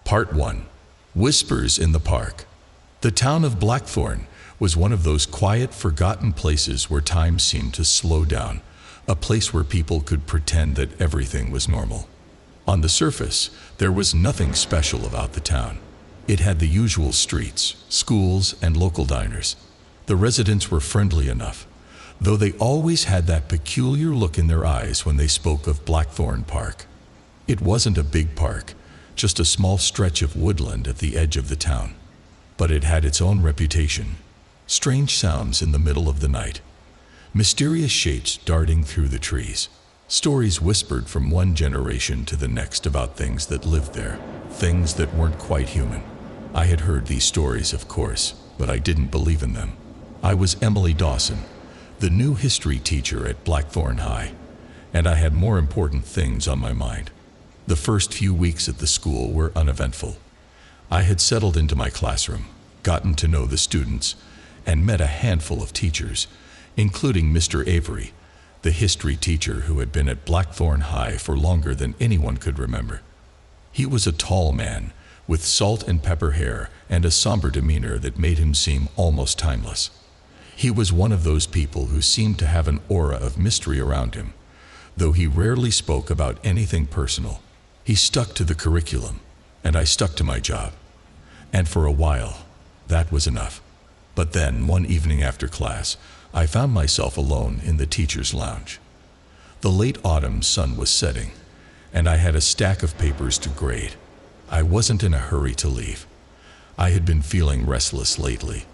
Part 1. Whispers in the Park. The town of Blackthorn was one of those quiet, forgotten places where time seemed to slow down, a place where people could pretend that everything was normal. On the surface, there was nothing special about the town. It had the usual streets, schools, and local diners. The residents were friendly enough, though they always had that peculiar look in their eyes when they spoke of Blackthorn Park. It wasn't a big park, just a small stretch of woodland at the edge of the town. But it had its own reputation. Strange sounds in the middle of the night. Mysterious shapes darting through the trees. Stories whispered from one generation to the next about things that lived there, things that weren't quite human. I had heard these stories, of course, but I didn't believe in them. I was Emily Dawson, the new history teacher at Blackthorn High, and I had more important things on my mind. The first few weeks at the school were uneventful. I had settled into my classroom, gotten to know the students, and met a handful of teachers, including Mr. Avery, the history teacher who had been at Blackthorn High for longer than anyone could remember. He was a tall man, with salt and pepper hair and a somber demeanor that made him seem almost timeless. He was one of those people who seemed to have an aura of mystery around him, though he rarely spoke about anything personal. He stuck to the curriculum, and I stuck to my job. And for a while, that was enough. But then, one evening after class, I found myself alone in the teacher's lounge. The late autumn sun was setting, and I had a stack of papers to grade. I wasn't in a hurry to leave. I had been feeling restless lately,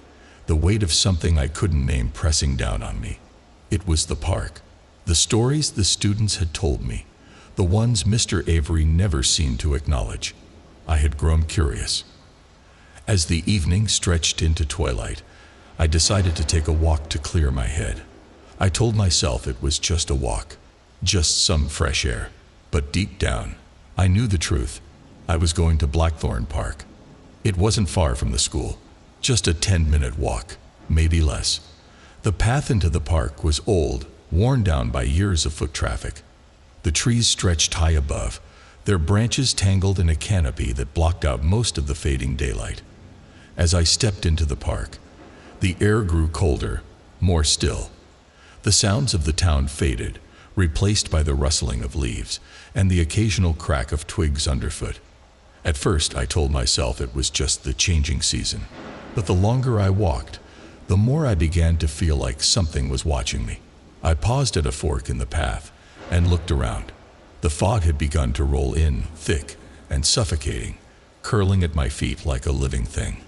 the weight of something I couldn't name pressing down on me. It was the park. The stories the students had told me, the ones Mr. Avery never seemed to acknowledge. I had grown curious. As the evening stretched into twilight, I decided to take a walk to clear my head. I told myself it was just a walk, just some fresh air. But deep down, I knew the truth. I was going to Blackthorn Park. It wasn't far from the school, just a 10-minute walk, maybe less. The path into the park was old, worn down by years of foot traffic. The trees stretched high above, their branches tangled in a canopy that blocked out most of the fading daylight. As I stepped into the park, the air grew colder, more still. The sounds of the town faded, replaced by the rustling of leaves and the occasional crack of twigs underfoot. At first, I told myself it was just the changing season, but the longer I walked, the more I began to feel like something was watching me. I paused at a fork in the path and looked around. The fog had begun to roll in, thick and suffocating, curling at my feet like a living thing.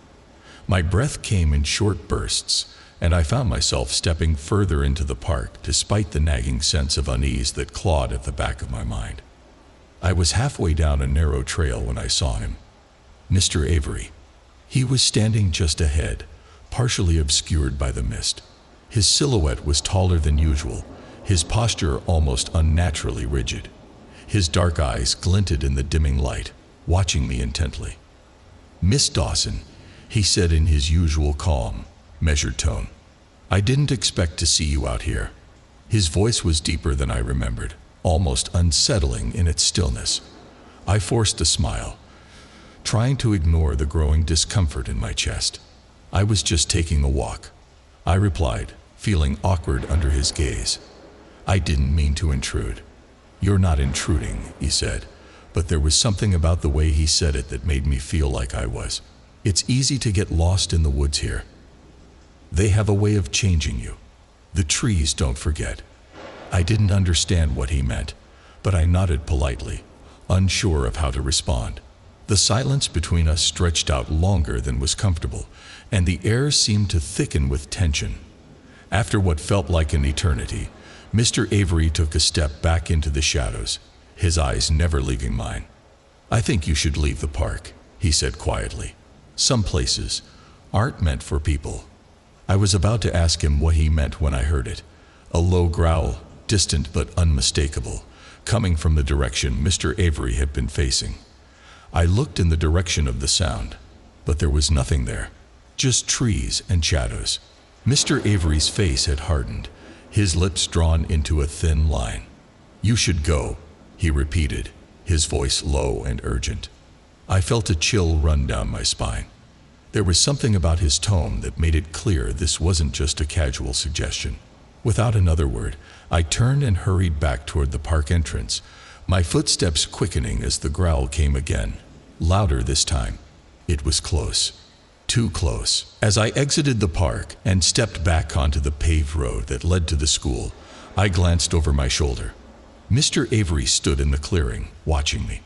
My breath came in short bursts, and I found myself stepping further into the park despite the nagging sense of unease that clawed at the back of my mind. I was halfway down a narrow trail when I saw him. Mr. Avery. He was standing just ahead, partially obscured by the mist. His silhouette was taller than usual, his posture almost unnaturally rigid. His dark eyes glinted in the dimming light, watching me intently. "Miss Dawson," he said in his usual calm, measured tone. "I didn't expect to see you out here." His voice was deeper than I remembered, almost unsettling in its stillness. I forced a smile, trying to ignore the growing discomfort in my chest. "I was just taking a walk," I replied, feeling awkward under his gaze. "I didn't mean to intrude." "You're not intruding," he said, but there was something about the way he said it that made me feel like I was. "It's easy to get lost in the woods here. They have a way of changing you. The trees don't forget." I didn't understand what he meant, but I nodded politely, unsure of how to respond. The silence between us stretched out longer than was comfortable, and the air seemed to thicken with tension. After what felt like an eternity, Mr. Avery took a step back into the shadows, his eyes never leaving mine. "I think you should leave the park," he said quietly. "Some places aren't meant for people." I was about to ask him what he meant when I heard it. A low growl, distant but unmistakable, coming from the direction Mr. Avery had been facing. I looked in the direction of the sound, but there was nothing there, just trees and shadows. Mr. Avery's face had hardened, his lips drawn into a thin line. "You should go," he repeated, his voice low and urgent. I felt a chill run down my spine. There was something about his tone that made it clear this wasn't just a casual suggestion. Without another word, I turned and hurried back toward the park entrance, my footsteps quickening as the growl came again, louder this time. It was close. Too close. As I exited the park and stepped back onto the paved road that led to the school, I glanced over my shoulder. Mr. Avery stood in the clearing, watching me.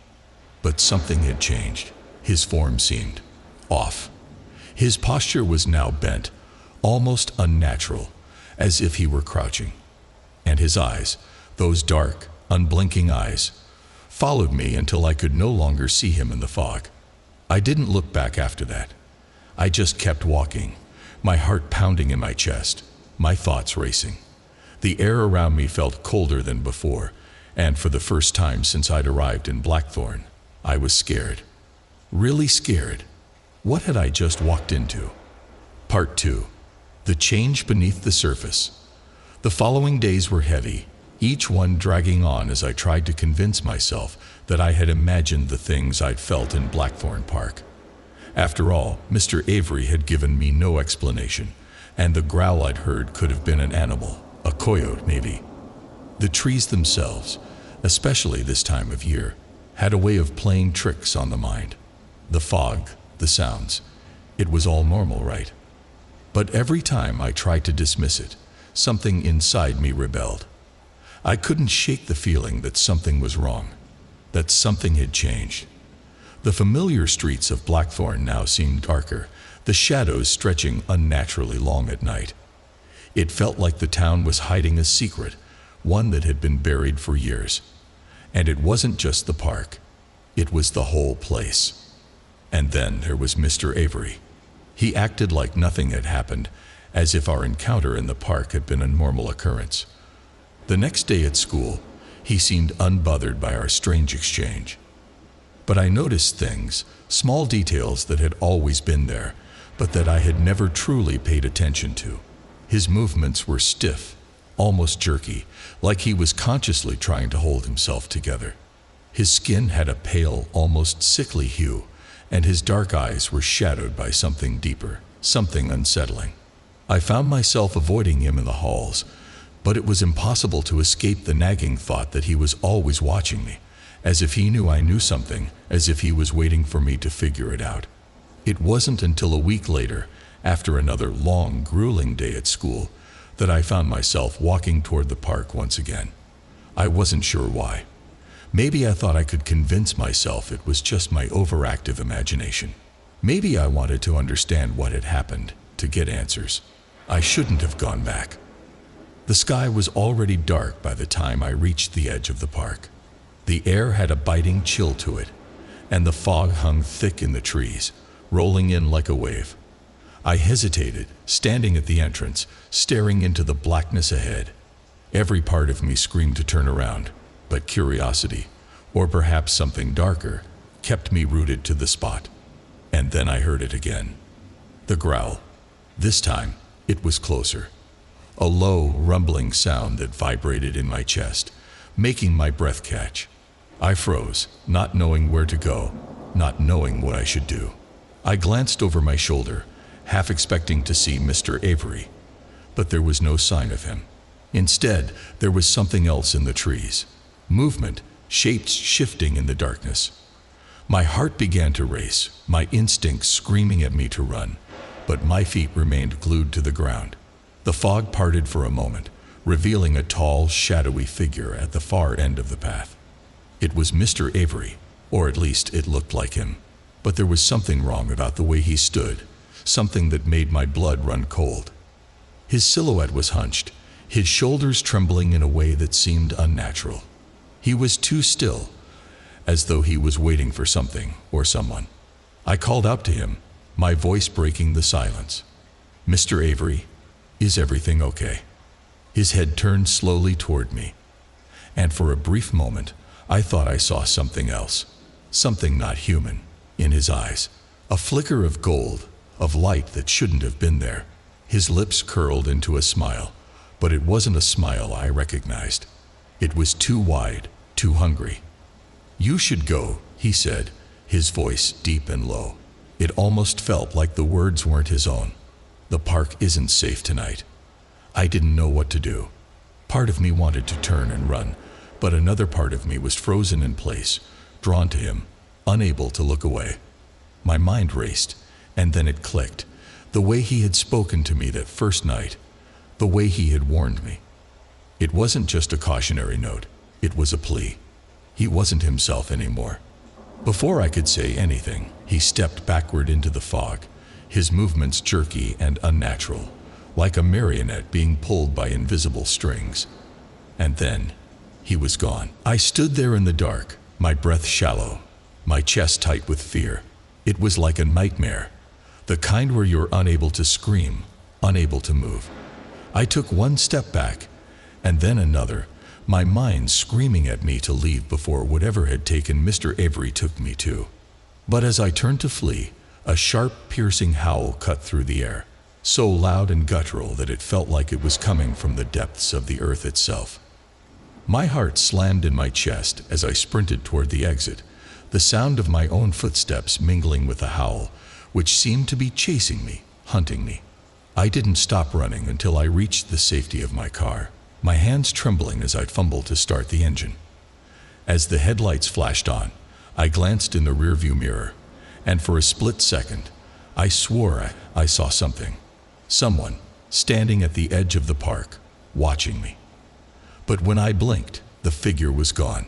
But something had changed. His form seemed off. His posture was now bent, almost unnatural, as if he were crouching. And his eyes, those dark, unblinking eyes, followed me until I could no longer see him in the fog. I didn't look back after that. I just kept walking, my heart pounding in my chest, my thoughts racing. The air around me felt colder than before, and for the first time since I'd arrived in Blackthorn, I was scared. Really scared. What had I just walked into? Part 2. The change beneath the surface. The following days were heavy, each one dragging on as I tried to convince myself that I had imagined the things I'd felt in Blackthorn Park. After all, Mr. Avery had given me no explanation, and the growl I'd heard could have been an animal, a coyote maybe. The trees themselves, especially this time of year, had a way of playing tricks on the mind. The fog, the sounds, it was all normal, right? But every time I tried to dismiss it, something inside me rebelled. I couldn't shake the feeling that something was wrong, that something had changed. The familiar streets of Blackthorn now seemed darker, the shadows stretching unnaturally long at night. It felt like the town was hiding a secret, one that had been buried for years. And it wasn't just the park, it was the whole place. And then there was Mr. Avery. He acted like nothing had happened, as if our encounter in the park had been a normal occurrence. The next day at school, he seemed unbothered by our strange exchange. But I noticed things, small details that had always been there, but that I had never truly paid attention to. His movements were stiff, almost jerky, like he was consciously trying to hold himself together. His skin had a pale, almost sickly hue, and his dark eyes were shadowed by something deeper, something unsettling. I found myself avoiding him in the halls, but it was impossible to escape the nagging thought that he was always watching me, as if he knew I knew something, as if he was waiting for me to figure it out. It wasn't until a week later, after another long, grueling day at school, that I found myself walking toward the park once again. I wasn't sure why. Maybe I thought I could convince myself it was just my overactive imagination. Maybe I wanted to understand what had happened, to get answers. I shouldn't have gone back. The sky was already dark by the time I reached the edge of the park. The air had a biting chill to it, and the fog hung thick in the trees, rolling in like a wave. I hesitated, standing at the entrance, staring into the blackness ahead. Every part of me screamed to turn around, but curiosity, or perhaps something darker, kept me rooted to the spot. And then I heard it again. The growl. This time, it was closer. A low, rumbling sound that vibrated in my chest, making my breath catch. I froze, not knowing where to go, not knowing what I should do. I glanced over my shoulder, half expecting to see Mr. Avery, but there was no sign of him. Instead, there was something else in the trees. Movement, shapes shifting in the darkness. My heart began to race, my instincts screaming at me to run, but my feet remained glued to the ground. The fog parted for a moment, revealing a tall, shadowy figure at the far end of the path. It was Mr. Avery, or at least it looked like him, but there was something wrong about the way he stood, something that made my blood run cold. His silhouette was hunched, his shoulders trembling in a way that seemed unnatural. He was too still, as though he was waiting for something or someone. I called out to him, my voice breaking the silence. "Mr. Avery, is everything okay?" His head turned slowly toward me, and for a brief moment, I thought I saw something else, something not human, in his eyes. A flicker of gold, of light that shouldn't have been there. His lips curled into a smile, but it wasn't a smile I recognized. It was too wide, too hungry. "You should go," he said, his voice deep and low. It almost felt like the words weren't his own. "The park isn't safe tonight." I didn't know what to do. Part of me wanted to turn and run, but another part of me was frozen in place, drawn to him, unable to look away. My mind raced, and then it clicked. The way he had spoken to me that first night, the way he had warned me. It wasn't just a cautionary note, it was a plea. He wasn't himself anymore. Before I could say anything, he stepped backward into the fog, his movements jerky and unnatural, like a marionette being pulled by invisible strings. And then, he was gone. I stood there in the dark, my breath shallow, my chest tight with fear. It was like a nightmare, the kind where you're unable to scream, unable to move. I took one step back, and then another, my mind screaming at me to leave before whatever had taken Mr. Avery took me to. But as I turned to flee, a sharp, piercing howl cut through the air, so loud and guttural that it felt like it was coming from the depths of the earth itself. My heart slammed in my chest as I sprinted toward the exit, the sound of my own footsteps mingling with the howl, which seemed to be chasing me, hunting me. I didn't stop running until I reached the safety of my car, my hands trembling as I fumbled to start the engine. As the headlights flashed on, I glanced in the rearview mirror, and for a split second, I swore I saw something. Someone standing at the edge of the park, watching me. But when I blinked, the figure was gone.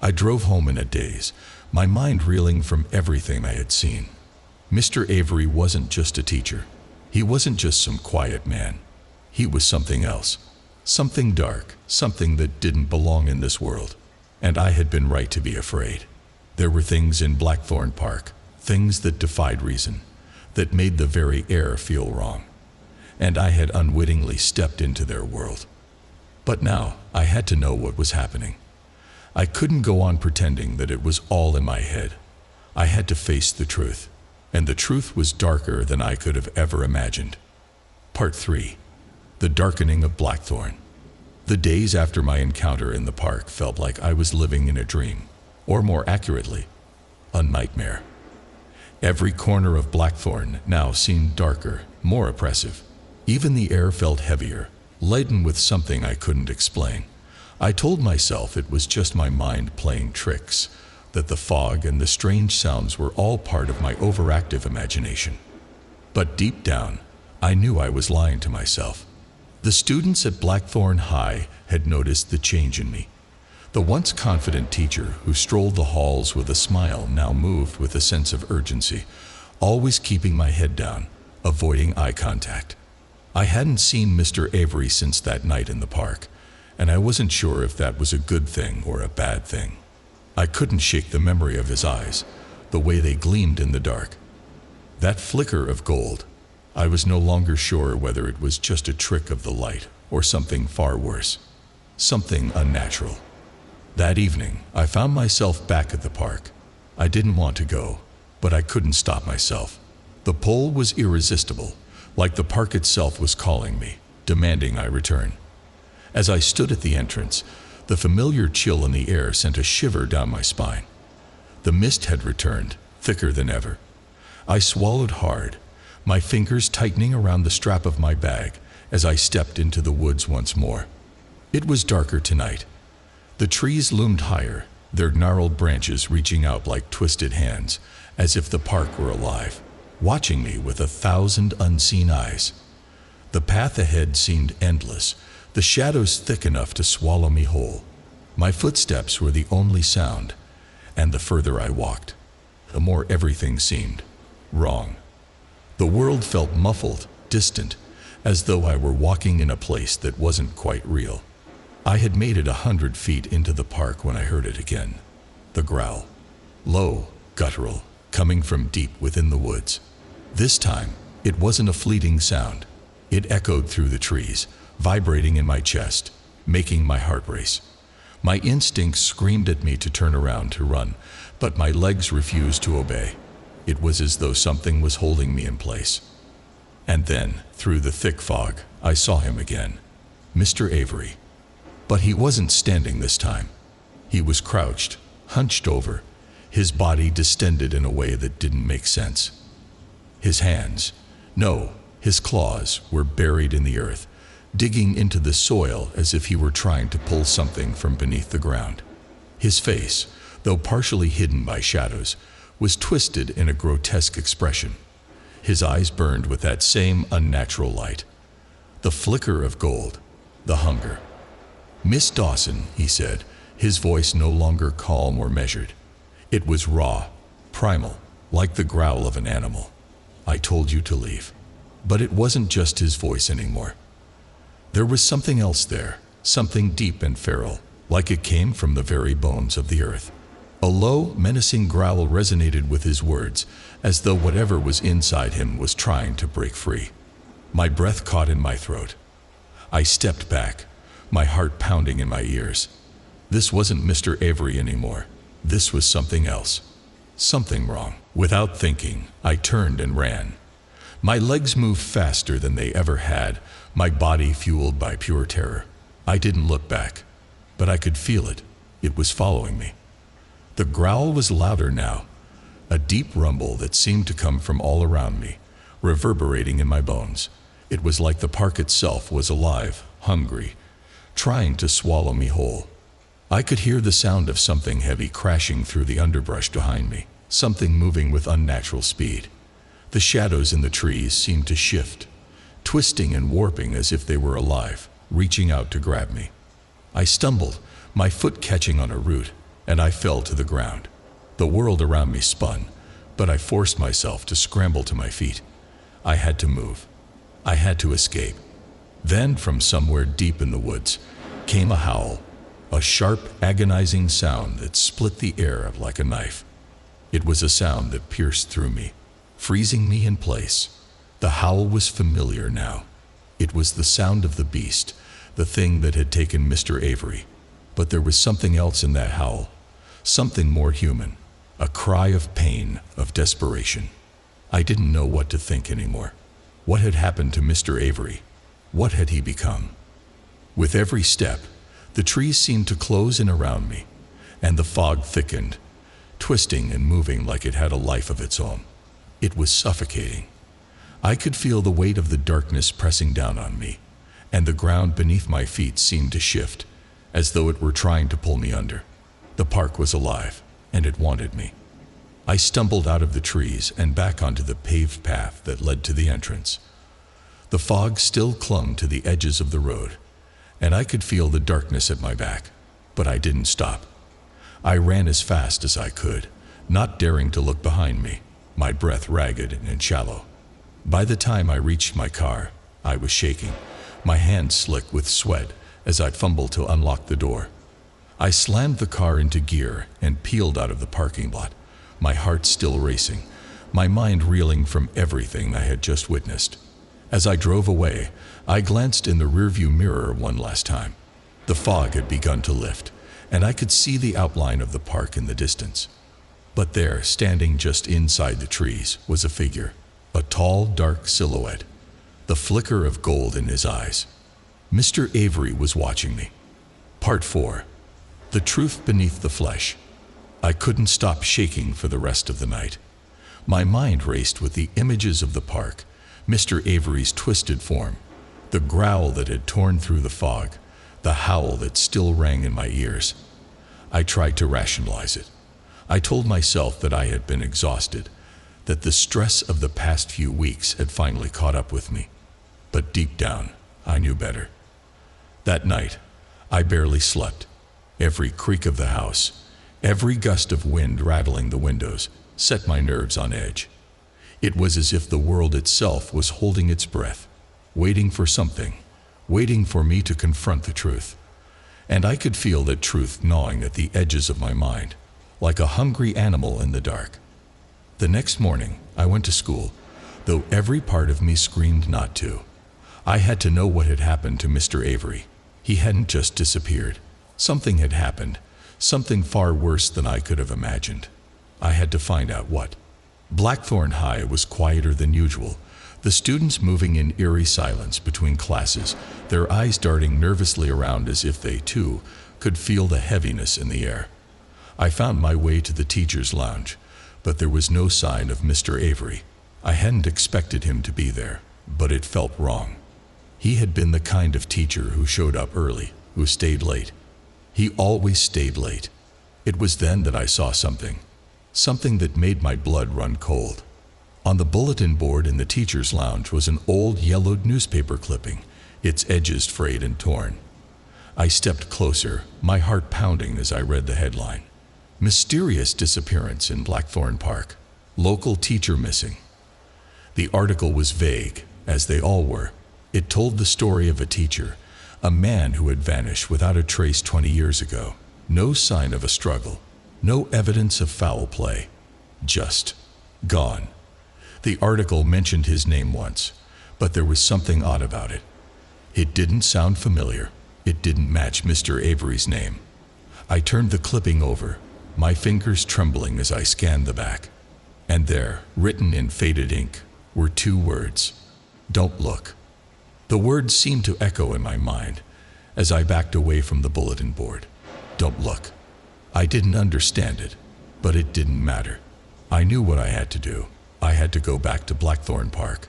I drove home in a daze, my mind reeling from everything I had seen. Mr. Avery wasn't just a teacher. He wasn't just some quiet man. He was something else. Something dark, something that didn't belong in this world. And I had been right to be afraid. There were things in Blackthorn Park, things that defied reason, that made the very air feel wrong. And I had unwittingly stepped into their world. But now, I had to know what was happening. I couldn't go on pretending that it was all in my head. I had to face the truth, and the truth was darker than I could have ever imagined. Part 3. The Darkening of Blackthorn. The days after my encounter in the park felt like I was living in a dream, or more accurately, a nightmare. Every corner of Blackthorn now seemed darker, more oppressive. Even the air felt heavier, laden with something I couldn't explain. I told myself it was just my mind playing tricks, that the fog and the strange sounds were all part of my overactive imagination. But deep down, I knew I was lying to myself. The students at Blackthorn High had noticed the change in me. The once confident teacher who strolled the halls with a smile now moved with a sense of urgency, always keeping my head down, avoiding eye contact. I hadn't seen Mr. Avery since that night in the park, and I wasn't sure if that was a good thing or a bad thing. I couldn't shake the memory of his eyes, the way they gleamed in the dark. That flicker of gold. I was no longer sure whether it was just a trick of the light or something far worse, something unnatural. That evening, I found myself back at the park. I didn't want to go, but I couldn't stop myself. The pull was irresistible, like the park itself was calling me, demanding I return. As I stood at the entrance, the familiar chill in the air sent a shiver down my spine. The mist had returned, thicker than ever. I swallowed hard, my fingers tightening around the strap of my bag as I stepped into the woods once more. It was darker tonight. The trees loomed higher, their gnarled branches reaching out like twisted hands, as if the park were alive, watching me with 1,000 unseen eyes. The path ahead seemed endless, the shadows thick enough to swallow me whole. My footsteps were the only sound, and the further I walked, the more everything seemed wrong. The world felt muffled, distant, as though I were walking in a place that wasn't quite real. I had made it 100 feet into the park when I heard it again. The growl. Low, guttural, coming from deep within the woods. This time, it wasn't a fleeting sound. It echoed through the trees, vibrating in my chest, making my heart race. My instincts screamed at me to turn around to run, but my legs refused to obey. It was as though something was holding me in place. And then, through the thick fog, I saw him again. Mr. Avery. But he wasn't standing this time. He was crouched, hunched over, his body distended in a way that didn't make sense. His hands, no, his claws, were buried in the earth, digging into the soil as if he were trying to pull something from beneath the ground. His face, though partially hidden by shadows, was twisted in a grotesque expression. His eyes burned with that same unnatural light. The flicker of gold, the hunger. "Miss Dawson," he said, his voice no longer calm or measured. It was raw, primal, like the growl of an animal. "I told you to leave." But it wasn't just his voice anymore. There was something else there, something deep and feral, like it came from the very bones of the earth. A low, menacing growl resonated with his words, as though whatever was inside him was trying to break free. My breath caught in my throat. I stepped back, my heart pounding in my ears. This wasn't Mr. Avery anymore. This was something else. Something wrong. Without thinking, I turned and ran. My legs moved faster than they ever had, my body fueled by pure terror. I didn't look back, but I could feel it. It was following me. The growl was louder now, a deep rumble that seemed to come from all around me, reverberating in my bones. It was like the park itself was alive, hungry, trying to swallow me whole. I could hear the sound of something heavy crashing through the underbrush behind me, something moving with unnatural speed. The shadows in the trees seemed to shift, twisting and warping as if they were alive, reaching out to grab me. I stumbled, my foot catching on a root, and I fell to the ground. The world around me spun, but I forced myself to scramble to my feet. I had to move. I had to escape. Then, from somewhere deep in the woods, came a howl, a sharp, agonizing sound that split the air like a knife. It was a sound that pierced through me, freezing me in place. The howl was familiar now. It was the sound of the beast, the thing that had taken Mr. Avery. But there was something else in that howl, something more human, a cry of pain, of desperation. I didn't know what to think anymore. What had happened to Mr. Avery? What had he become? With every step, the trees seemed to close in around me, and the fog thickened, twisting and moving like it had a life of its own. It was suffocating. I could feel the weight of the darkness pressing down on me, and the ground beneath my feet seemed to shift, as though it were trying to pull me under. The park was alive, and it wanted me. I stumbled out of the trees and back onto the paved path that led to the entrance. The fog still clung to the edges of the road, and I could feel the darkness at my back, but I didn't stop. I ran as fast as I could, not daring to look behind me, my breath ragged and shallow. By the time I reached my car, I was shaking, my hands slick with sweat as I fumbled to unlock the door. I slammed the car into gear and peeled out of the parking lot, my heart still racing, my mind reeling from everything I had just witnessed. As I drove away, I glanced in the rearview mirror one last time. The fog had begun to lift, and I could see the outline of the park in the distance. But there, standing just inside the trees, was a figure, a tall, dark silhouette, the flicker of gold in his eyes. Mr. Avery was watching me. Part 4. The truth beneath the flesh. I couldn't stop shaking for the rest of the night. My mind raced with the images of the park, Mr. Avery's twisted form, the growl that had torn through the fog, the howl that still rang in my ears. I tried to rationalize it. I told myself that I had been exhausted, that the stress of the past few weeks had finally caught up with me. But deep down, I knew better. That night, I barely slept. Every creak of the house, every gust of wind rattling the windows, set my nerves on edge. It was as if the world itself was holding its breath, waiting for something, waiting for me to confront the truth. And I could feel that truth gnawing at the edges of my mind, like a hungry animal in the dark. The next morning, I went to school, though every part of me screamed not to. I had to know what had happened to Mr. Avery. He hadn't just disappeared. Something had happened, something far worse than I could have imagined. I had to find out what. Blackthorn High was quieter than usual, the students moving in eerie silence between classes, their eyes darting nervously around as if they, too, could feel the heaviness in the air. I found my way to the teacher's lounge, but there was no sign of Mr. Avery. I hadn't expected him to be there, but it felt wrong. He had been the kind of teacher who showed up early, who stayed late. He always stayed late. It was then that I saw something that made my blood run cold. On the bulletin board in the teacher's lounge was an old yellowed newspaper clipping, its edges frayed and torn. I stepped closer, my heart pounding as I read the headline. Mysterious disappearance in Blackthorn Park. Local teacher missing. The article was vague, as they all were. It told the story of a teacher, a man who had vanished without a trace 20 years ago. No sign of a struggle, no evidence of foul play. Just gone. The article mentioned his name once, but there was something odd about it. It didn't sound familiar. It didn't match Mr. Avery's name. I turned the clipping over, my fingers trembling as I scanned the back. And there, written in faded ink, were 2 words. Don't look. The words seemed to echo in my mind as I backed away from the bulletin board. Don't look. I didn't understand it, but it didn't matter. I knew what I had to do. I had to go back to Blackthorn Park.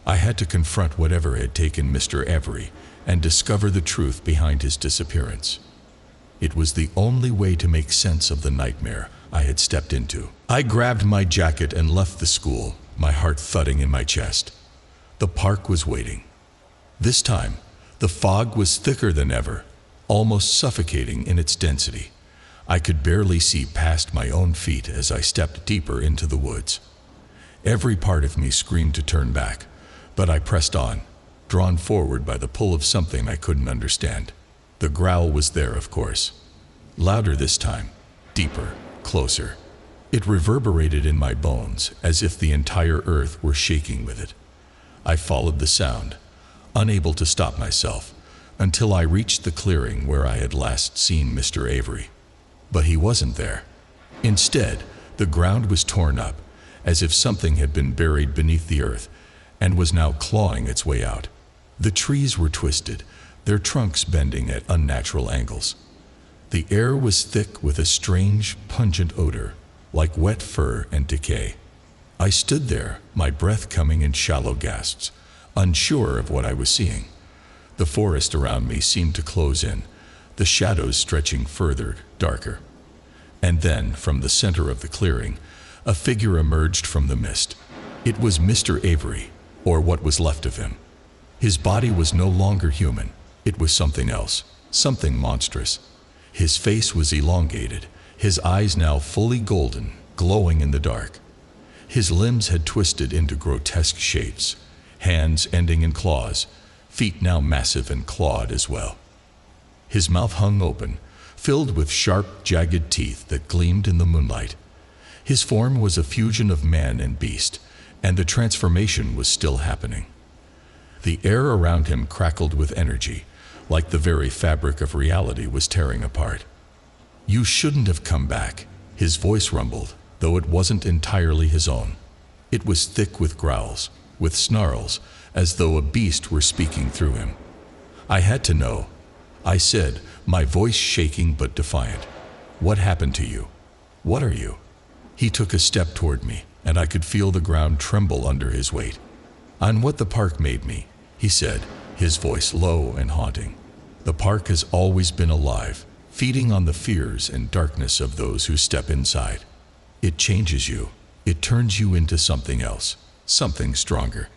I had to confront whatever had taken Mr. Avery and discover the truth behind his disappearance. It was the only way to make sense of the nightmare I had stepped into. I grabbed my jacket and left the school, my heart thudding in my chest. The park was waiting. This time, the fog was thicker than ever, almost suffocating in its density. I could barely see past my own feet as I stepped deeper into the woods. Every part of me screamed to turn back, but I pressed on, drawn forward by the pull of something I couldn't understand. The growl was there, of course. Louder this time, deeper, closer. It reverberated in my bones as if the entire earth were shaking with it. I followed the sound, unable to stop myself, until I reached the clearing where I had last seen Mr. Avery. But he wasn't there. Instead, the ground was torn up, as if something had been buried beneath the earth and was now clawing its way out. The trees were twisted, their trunks bending at unnatural angles. The air was thick with a strange, pungent odor, like wet fur and decay. I stood there, my breath coming in shallow gasps, unsure of what I was seeing. The forest around me seemed to close in, the shadows stretching further, darker. And then, from the center of the clearing, a figure emerged from the mist. It was Mr. Avery, or what was left of him. His body was no longer human. It was something else, something monstrous. His face was elongated, his eyes now fully golden, glowing in the dark. His limbs had twisted into grotesque shapes, hands ending in claws, feet now massive and clawed as well. His mouth hung open, filled with sharp, jagged teeth that gleamed in the moonlight. His form was a fusion of man and beast, and the transformation was still happening. The air around him crackled with energy, like the very fabric of reality was tearing apart. "You shouldn't have come back," his voice rumbled, though it wasn't entirely his own. It was thick with growls, with snarls, as though a beast were speaking through him. "I had to know," I said, my voice shaking but defiant. "What happened to you? What are you?" He took a step toward me, and I could feel the ground tremble under his weight. "I'm what the park made me," he said, his voice low and haunting. "The park has always been alive, feeding on the fears and darkness of those who step inside. It changes you. It turns you into something else, something stronger."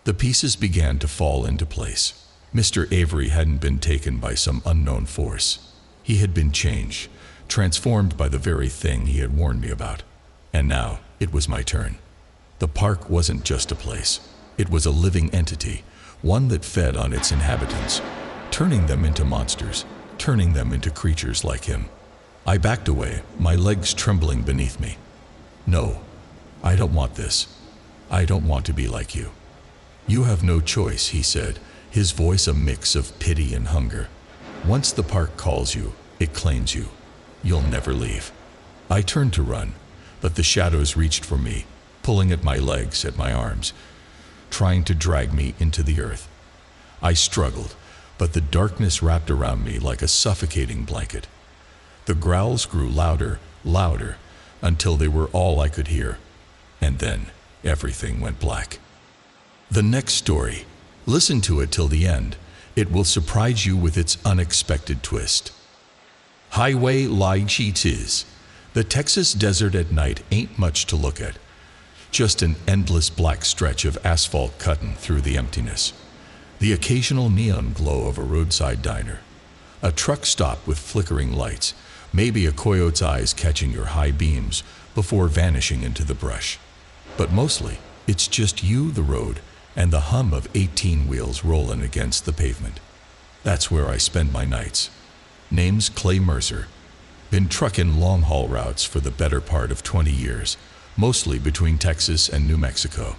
The pieces began to fall into place. Mr. Avery hadn't been taken by some unknown force. He had been changed, transformed by the very thing he had warned me about. And now it was my turn. The park wasn't just a place. It was a living entity, one that fed on its inhabitants, turning them into monsters, turning them into creatures like him. I backed away, my legs trembling beneath me. "No, I don't want this. I don't want to be like you." "You have no choice," he said, his voice a mix of pity and hunger. "Once the park calls you, it claims you. You'll never leave." I turned to run, but the shadows reached for me, pulling at my legs, at my arms, trying to drag me into the earth. I struggled, but the darkness wrapped around me like a suffocating blanket. The growls grew louder, louder, until they were all I could hear. And then everything went black. The next story, listen to it till the end. It will surprise you with its unexpected twist. Highway like cheats. The Texas desert at night ain't much to look at. Just an endless black stretch of asphalt cutting through the emptiness. The occasional neon glow of a roadside diner. A truck stop with flickering lights, maybe a coyote's eyes catching your high beams before vanishing into the brush. But mostly, it's just you, the road, and the hum of 18 wheels rolling against the pavement. That's where I spend my nights. Name's Clay Mercer. Been trucking long-haul routes for the better part of 20 years, mostly between Texas and New Mexico.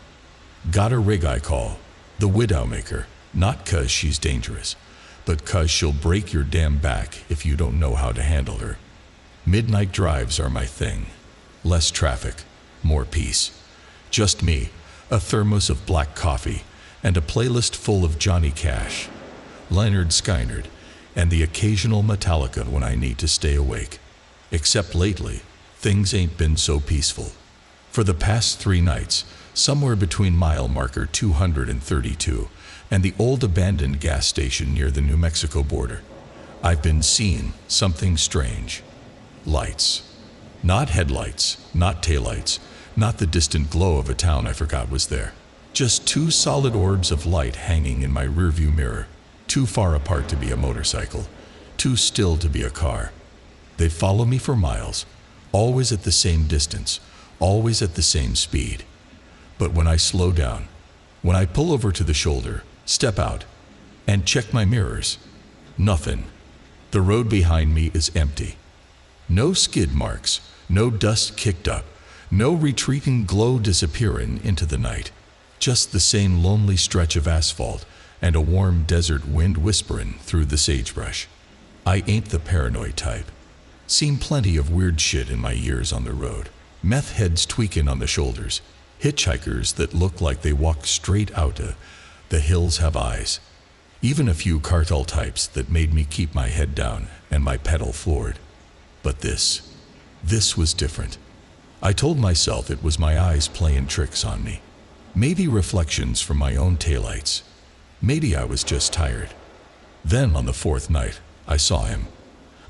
Got a rig I call the Widowmaker, not 'cause she's dangerous, but 'cause she'll break your damn back if you don't know how to handle her. Midnight drives are my thing. Less traffic, more peace. Just me, a thermos of black coffee, and a playlist full of Johnny Cash, Leonard Skinner, and the occasional Metallica when I need to stay awake. Except lately, things ain't been so peaceful. For the past 3 nights, somewhere between mile marker 232 and the old abandoned gas station near the New Mexico border, I've been seeing something strange. Lights. Not headlights, not taillights, not the distant glow of a town I forgot was there. Just 2 solid orbs of light hanging in my rearview mirror, too far apart to be a motorcycle, too still to be a car. They follow me for miles, always at the same distance, always at the same speed. But when I slow down, when I pull over to the shoulder, step out, and check my mirrors, nothing. The road behind me is empty. No skid marks, no dust kicked up, no retreating glow disappearing into the night. Just the same lonely stretch of asphalt and a warm desert wind whispering through the sagebrush. I ain't the paranoid type. Seen plenty of weird shit in my years on the road. Meth heads tweaking on the shoulders, hitchhikers that look like they walk straight out of The Hills Have Eyes. Even a few cartel types that made me keep my head down and my pedal floored. But this was different. I told myself it was my eyes playing tricks on me. Maybe reflections from my own taillights. Maybe I was just tired. Then on the 4th night, I saw him.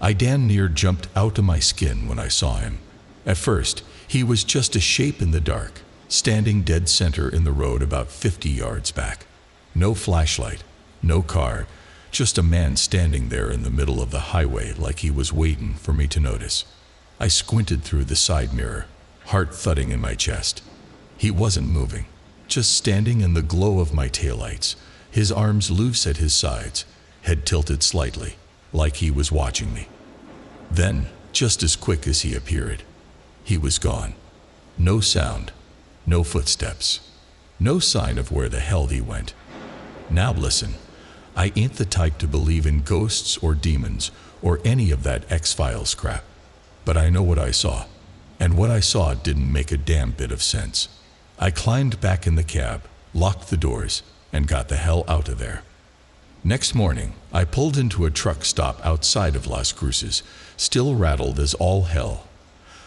I damn near jumped out of my skin when I saw him. At first, he was just a shape in the dark, standing dead center in the road about 50 yards back. No flashlight, no car, just a man standing there in the middle of the highway like he was waiting for me to notice. I squinted through the side mirror, heart thudding in my chest. He wasn't moving, just standing in the glow of my taillights, his arms loose at his sides, head tilted slightly, like he was watching me. Then, just as quick as he appeared, he was gone. No sound, no footsteps, no sign of where the hell he went. Now listen, I ain't the type to believe in ghosts or demons or any of that X-Files crap. But I know what I saw, and what I saw didn't make a damn bit of sense. I climbed back in the cab, locked the doors, and got the hell out of there. Next morning, I pulled into a truck stop outside of Las Cruces, still rattled as all hell.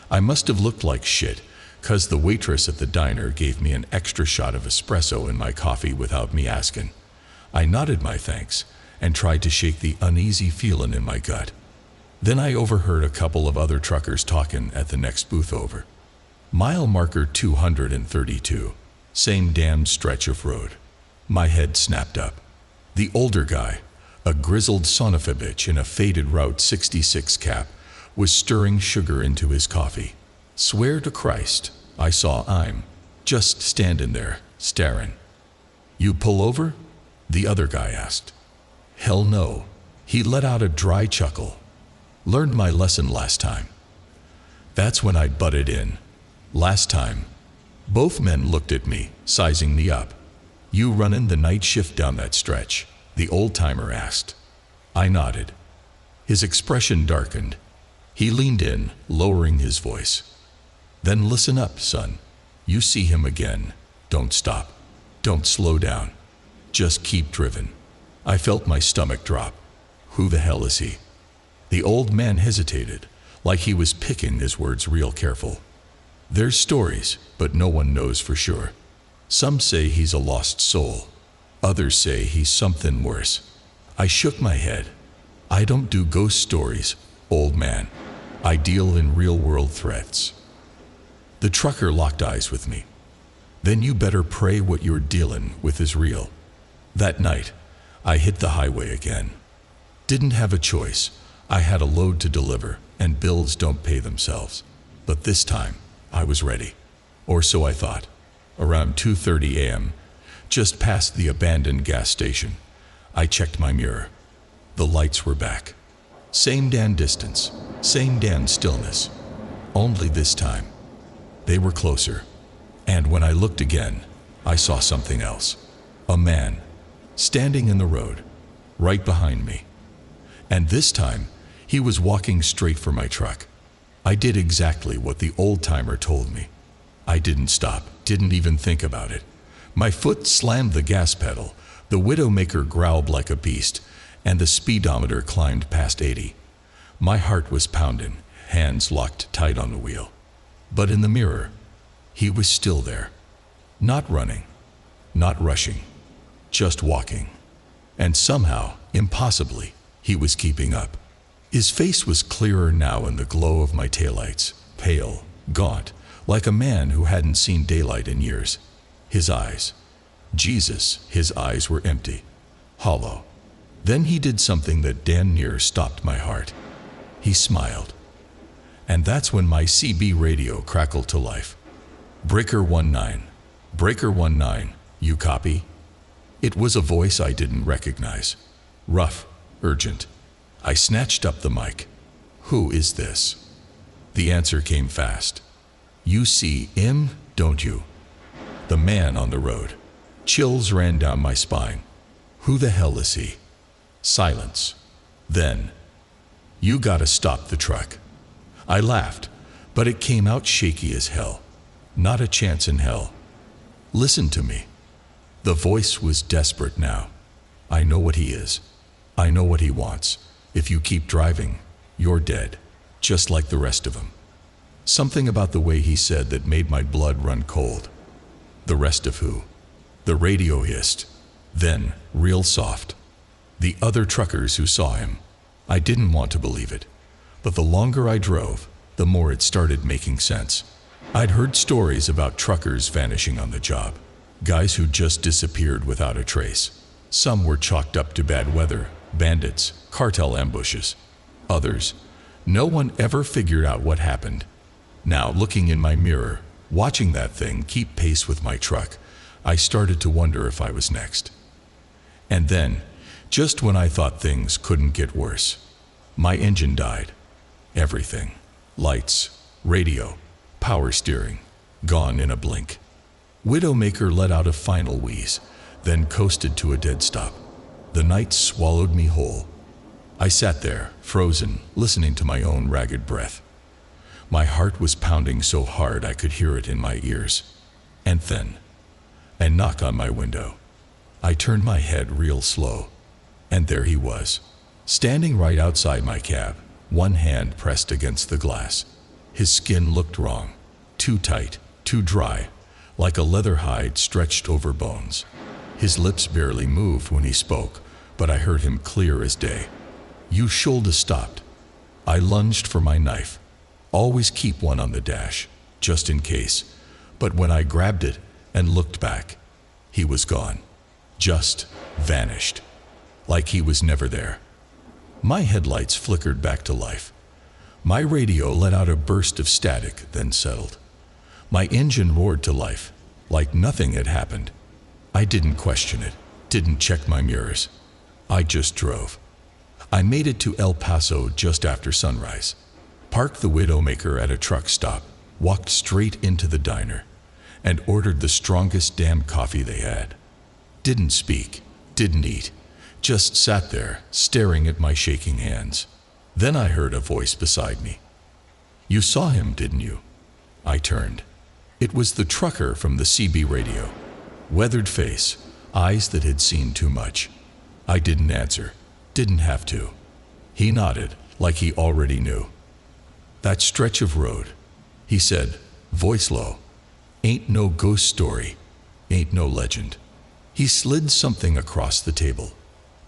I must have looked like shit, 'cause the waitress at the diner gave me an extra shot of espresso in my coffee without me asking. I nodded my thanks and tried to shake the uneasy feeling in my gut. Then I overheard a couple of other truckers talking at the next booth over. Mile marker 232, same damn stretch of road. My head snapped up. The older guy, a grizzled son of a bitch in a faded Route 66 cap, was stirring sugar into his coffee. Swear to Christ, I saw I'm just standing there, staring. "You pull over?" the other guy asked. "Hell no." He let out a dry chuckle. "Learned my lesson last time." That's when I butted in. "Last time." Both men looked at me, sizing me up. "You running the night shift down that stretch?" the old-timer asked. I nodded. His expression darkened. He leaned in, lowering his voice. "Then listen up, son. You see him again. Don't stop. Don't slow down. Just keep driving." I felt my stomach drop. "Who the hell is he?" The old man hesitated, like he was picking his words real careful. There's stories, but no one knows for sure. Some say he's a lost soul. Others say he's something worse. I shook my head. I don't do ghost stories, old man. I deal in real-world threats. The trucker locked eyes with me. Then you better pray what you're dealing with is real. That night, I hit the highway again. Didn't have a choice. I had a load to deliver, and bills don't pay themselves. But this time, I was ready. Or so I thought. Around 2:30 a.m., just past the abandoned gas station, I checked my mirror. The lights were back. Same damn distance, same damn stillness. Only this time, they were closer. And when I looked again, I saw something else. A man, standing in the road, right behind me. And this time, he was walking straight for my truck. I did exactly what the old-timer told me. I didn't stop, didn't even think about it. My foot slammed the gas pedal, the Widowmaker growled like a beast, and the speedometer climbed past 80. My heart was pounding, hands locked tight on the wheel. But in the mirror, he was still there. Not running, not rushing, just walking. And somehow, impossibly, he was keeping up. His face was clearer now in the glow of my taillights, pale, gaunt, like a man who hadn't seen daylight in years. His eyes, Jesus, his eyes were empty, hollow. Then he did something that damn near stopped my heart. He smiled. And that's when my CB radio crackled to life. Breaker 19, Breaker 19, you copy? It was a voice I didn't recognize. Rough, urgent. I snatched up the mic. Who is this? The answer came fast. You see him, don't you? The man on the road. Chills ran down my spine. Who the hell is he? Silence. Then, you gotta stop the truck. I laughed, but it came out shaky as hell. Not a chance in hell. Listen to me. The voice was desperate now. I know what he is. I know what he wants. If you keep driving, you're dead, just like the rest of them. Something about the way he said that made my blood run cold. The rest of who? The radio hissed. Then, real soft. The other truckers who saw him. I didn't want to believe it. But the longer I drove, the more it started making sense. I'd heard stories about truckers vanishing on the job. Guys who just disappeared without a trace. Some were chalked up to bad weather, bandits, cartel ambushes. Others, no one ever figured out what happened. Now, looking in my mirror, watching that thing keep pace with my truck, I started to wonder if I was next. And then, just when I thought things couldn't get worse, my engine died. Everything. Lights, radio, power steering, gone in a blink. Widowmaker let out a final wheeze, then coasted to a dead stop. The night swallowed me whole. I sat there, frozen, listening to my own ragged breath. My heart was pounding so hard I could hear it in my ears. And then, a knock on my window. I turned my head real slow, and there he was, standing right outside my cab, one hand pressed against the glass. His skin looked wrong, too tight, too dry, like a leather hide stretched over bones. His lips barely moved when he spoke, but I heard him clear as day. You shoulda stopped. I lunged for my knife. Always keep one on the dash, just in case. But when I grabbed it and looked back, he was gone. Just vanished. Like he was never there. My headlights flickered back to life. My radio let out a burst of static, then settled. My engine roared to life, like nothing had happened. I didn't question it, didn't check my mirrors. I just drove. I made it to El Paso just after sunrise. Parked the Widowmaker at a truck stop, walked straight into the diner, and ordered the strongest damn coffee they had. Didn't speak, didn't eat, just sat there, staring at my shaking hands. Then I heard a voice beside me. You saw him, didn't you? I turned. It was the trucker from the CB radio. Weathered face, eyes that had seen too much. I didn't answer, didn't have to. He nodded, like he already knew. That stretch of road, he said, voice low, ain't no ghost story, ain't no legend. He slid something across the table,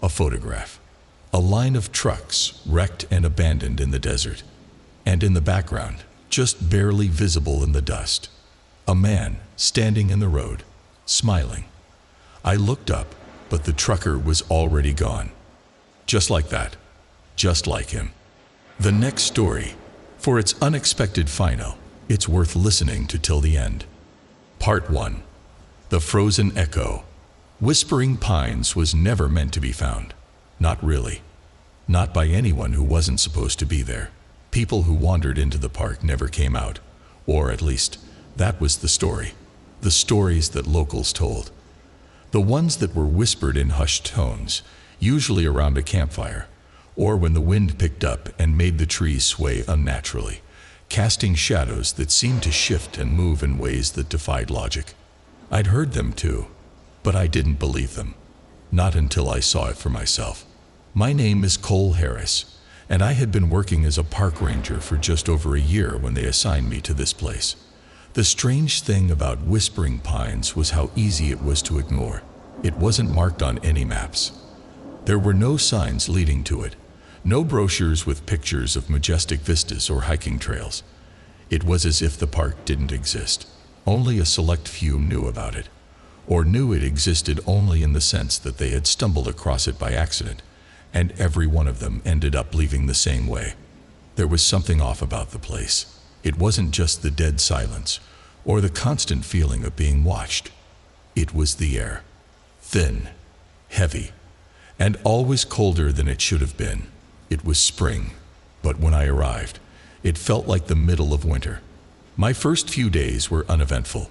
a photograph, a line of trucks wrecked and abandoned in the desert, and in the background, just barely visible in the dust, a man standing in the road, smiling. I looked up, but the trucker was already gone. Just like that, just like him. The next story, for its unexpected final, it's worth listening to till the end. Part 1. The Frozen Echo. Whispering Pines was never meant to be found. Not really. Not by anyone who wasn't supposed to be there. People who wandered into the park never came out. Or at least, that was the story. The stories that locals told. The ones that were whispered in hushed tones, usually around a campfire, or when the wind picked up and made the trees sway unnaturally, casting shadows that seemed to shift and move in ways that defied logic. I'd heard them too, but I didn't believe them. Not until I saw it for myself. My name is Cole Harris, and I had been working as a park ranger for just over a year when they assigned me to this place. The strange thing about Whispering Pines was how easy it was to ignore. It wasn't marked on any maps. There were no signs leading to it, no brochures with pictures of majestic vistas or hiking trails. It was as if the park didn't exist. Only a select few knew about it, or knew it existed only in the sense that they had stumbled across it by accident, and every one of them ended up leaving the same way. There was something off about the place. It wasn't just the dead silence, or the constant feeling of being watched. It was the air. Thin, heavy, and always colder than it should have been. It was spring, but when I arrived, it felt like the middle of winter. My first few days were uneventful.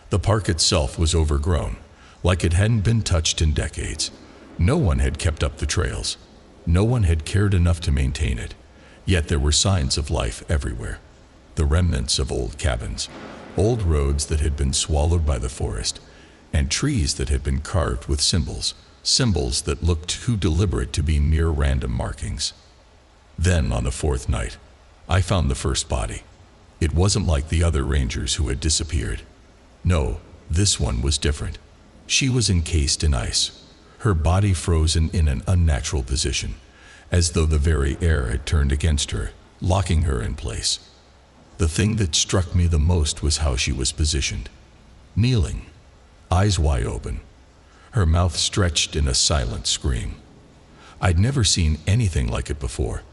The park itself was overgrown, like it hadn't been touched in decades. No one had kept up the trails. No one had cared enough to maintain it. Yet there were signs of life everywhere. The remnants of old cabins, old roads that had been swallowed by the forest, and trees that had been carved with symbols that looked too deliberate to be mere random markings. Then, on the fourth night, I found the first body. It wasn't like the other rangers who had disappeared. No, this one was different. She was encased in ice, her body frozen in an unnatural position, as though the very air had turned against her, locking her in place. The thing that struck me the most was how she was positioned. Kneeling, eyes wide open, her mouth stretched in a silent scream. I'd never seen anything like it before.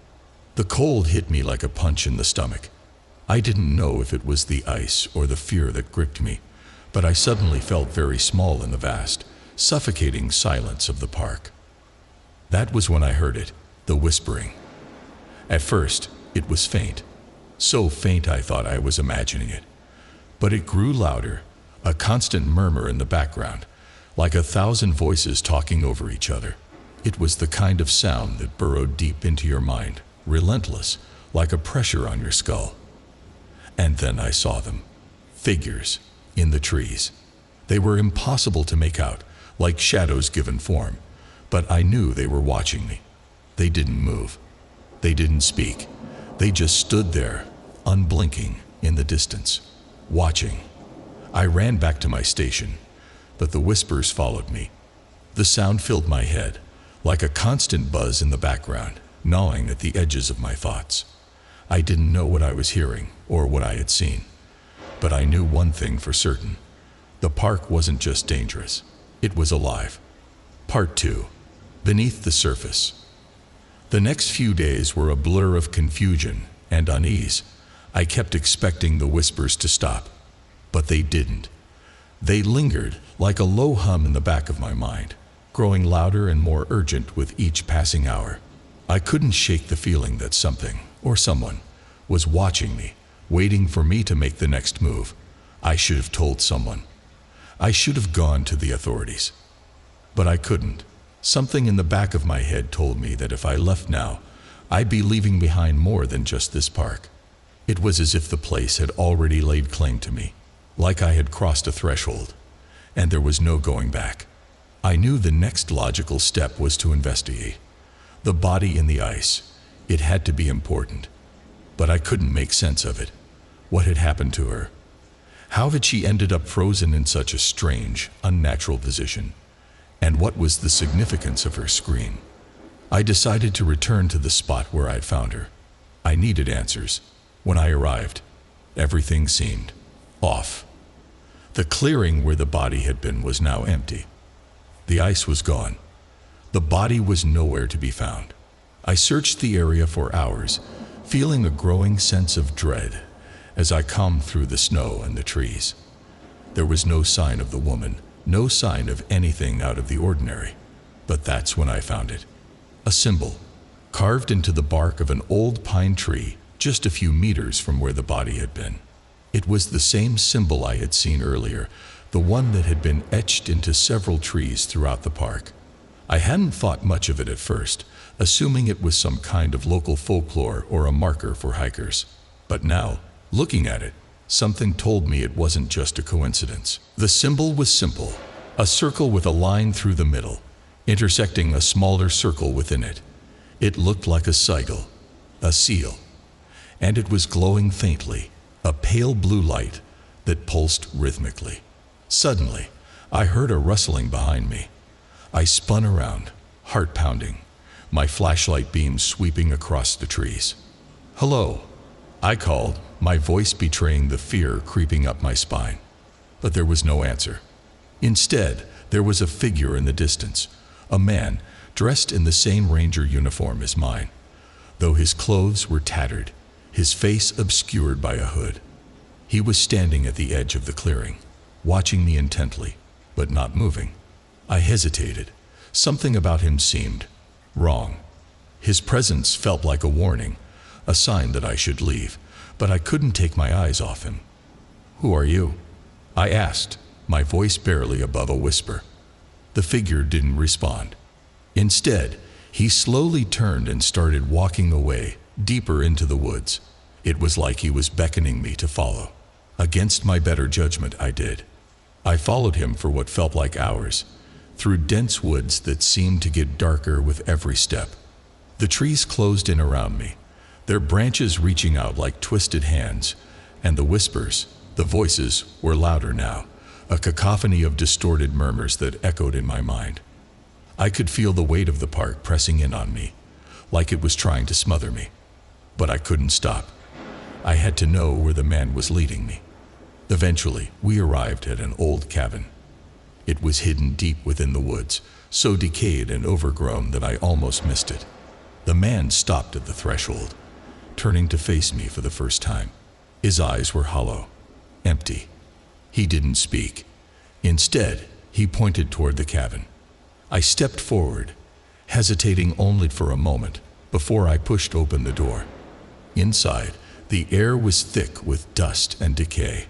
The cold hit me like a punch in the stomach. I didn't know if it was the ice or the fear that gripped me, but I suddenly felt very small in the vast, suffocating silence of the park. That was when I heard it, the whispering. At first, it was faint. So faint I thought I was imagining it. But it grew louder, a constant murmur in the background, like 1,000 voices talking over each other. It was the kind of sound that burrowed deep into your mind, relentless, like a pressure on your skull. And then I saw them. Figures, in the trees. They were impossible to make out, like shadows given form, but I knew they were watching me. They didn't move. They didn't speak. They just stood there, unblinking, in the distance, watching. I ran back to my station, but the whispers followed me. The sound filled my head, like a constant buzz in the background, gnawing at the edges of my thoughts. I didn't know what I was hearing or what I had seen, but I knew one thing for certain. The park wasn't just dangerous, it was alive. Part 2. Beneath the Surface. The next few days were a blur of confusion and unease. I kept expecting the whispers to stop, but they didn't. They lingered like a low hum in the back of my mind, growing louder and more urgent with each passing hour. I couldn't shake the feeling that something, or someone, was watching me, waiting for me to make the next move. I should have told someone. I should have gone to the authorities. But I couldn't. Something in the back of my head told me that if I left now, I'd be leaving behind more than just this park. It was as if the place had already laid claim to me, like I had crossed a threshold, and there was no going back. I knew the next logical step was to investigate. The body in the ice, it had to be important. but I couldn't make sense of it. What had happened to her? How had she ended up frozen in such a strange, unnatural position? And what was the significance of her scream? I decided to return to the spot where I'd found her. I needed answers. When I arrived, everything seemed off. The clearing where the body had been was now empty. The ice was gone. The body was nowhere to be found. I searched the area for hours, feeling a growing sense of dread as I combed through the snow and the trees. There was no sign of the woman, no sign of anything out of the ordinary. But that's when I found it. A symbol, carved into the bark of an old pine tree just a few meters from where the body had been. It was the same symbol I had seen earlier, the one that had been etched into several trees throughout the park. I hadn't thought much of it at first, assuming it was some kind of local folklore or a marker for hikers. But now, looking at it, something told me it wasn't just a coincidence. The symbol was simple, a circle with a line through the middle, intersecting a smaller circle within it. It looked like a sigil, a seal, and it was glowing faintly, a pale blue light that pulsed rhythmically. Suddenly, I heard a rustling behind me. I spun around, heart pounding, my flashlight beam sweeping across the trees. "Hello," I called, my voice betraying the fear creeping up my spine. But there was no answer. Instead, there was a figure in the distance, a man dressed in the same ranger uniform as mine, though his clothes were tattered, his face obscured by a hood. He was standing at the edge of the clearing, watching me intently, but not moving. I hesitated. Something about him seemed wrong. His presence felt like a warning, a sign that I should leave, but I couldn't take my eyes off him. "Who are you?" I asked, my voice barely above a whisper. The figure didn't respond. Instead, he slowly turned and started walking away, deeper into the woods. It was like he was beckoning me to follow. Against my better judgment, I did. I followed him for what felt like hours, through dense woods that seemed to get darker with every step. The trees closed in around me, their branches reaching out like twisted hands, and the whispers, the voices, were louder now, a cacophony of distorted murmurs that echoed in my mind. I could feel the weight of the park pressing in on me, like it was trying to smother me. But I couldn't stop. I had to know where the man was leading me. Eventually, we arrived at an old cabin. It was hidden deep within the woods, so decayed and overgrown that I almost missed it. The man stopped at the threshold, turning to face me for the first time. His eyes were hollow, empty. He didn't speak. Instead, he pointed toward the cabin. I stepped forward, hesitating only for a moment, before I pushed open the door. Inside, the air was thick with dust and decay.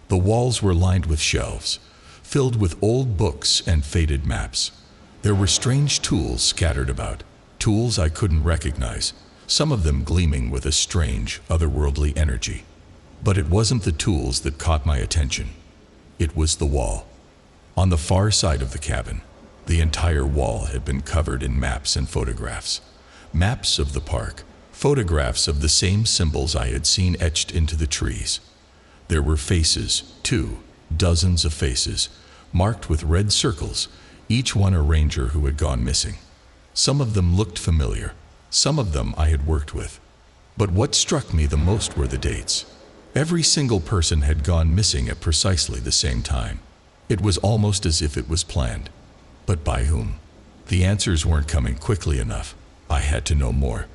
The walls were lined with shelves, filled with old books and faded maps. There were strange tools scattered about, tools I couldn't recognize, some of them gleaming with a strange, otherworldly energy. But it wasn't the tools that caught my attention. It was the wall. On the far side of the cabin, the entire wall had been covered in maps and photographs. Maps of the park, photographs of the same symbols I had seen etched into the trees. There were faces, too, dozens of faces, marked with red circles, each one a ranger who had gone missing. Some of them looked familiar, some of them I had worked with. But what struck me the most were the dates. Every single person had gone missing at precisely the same time. It was almost as if it was planned. But by whom? The answers weren't coming quickly enough. I had to know more.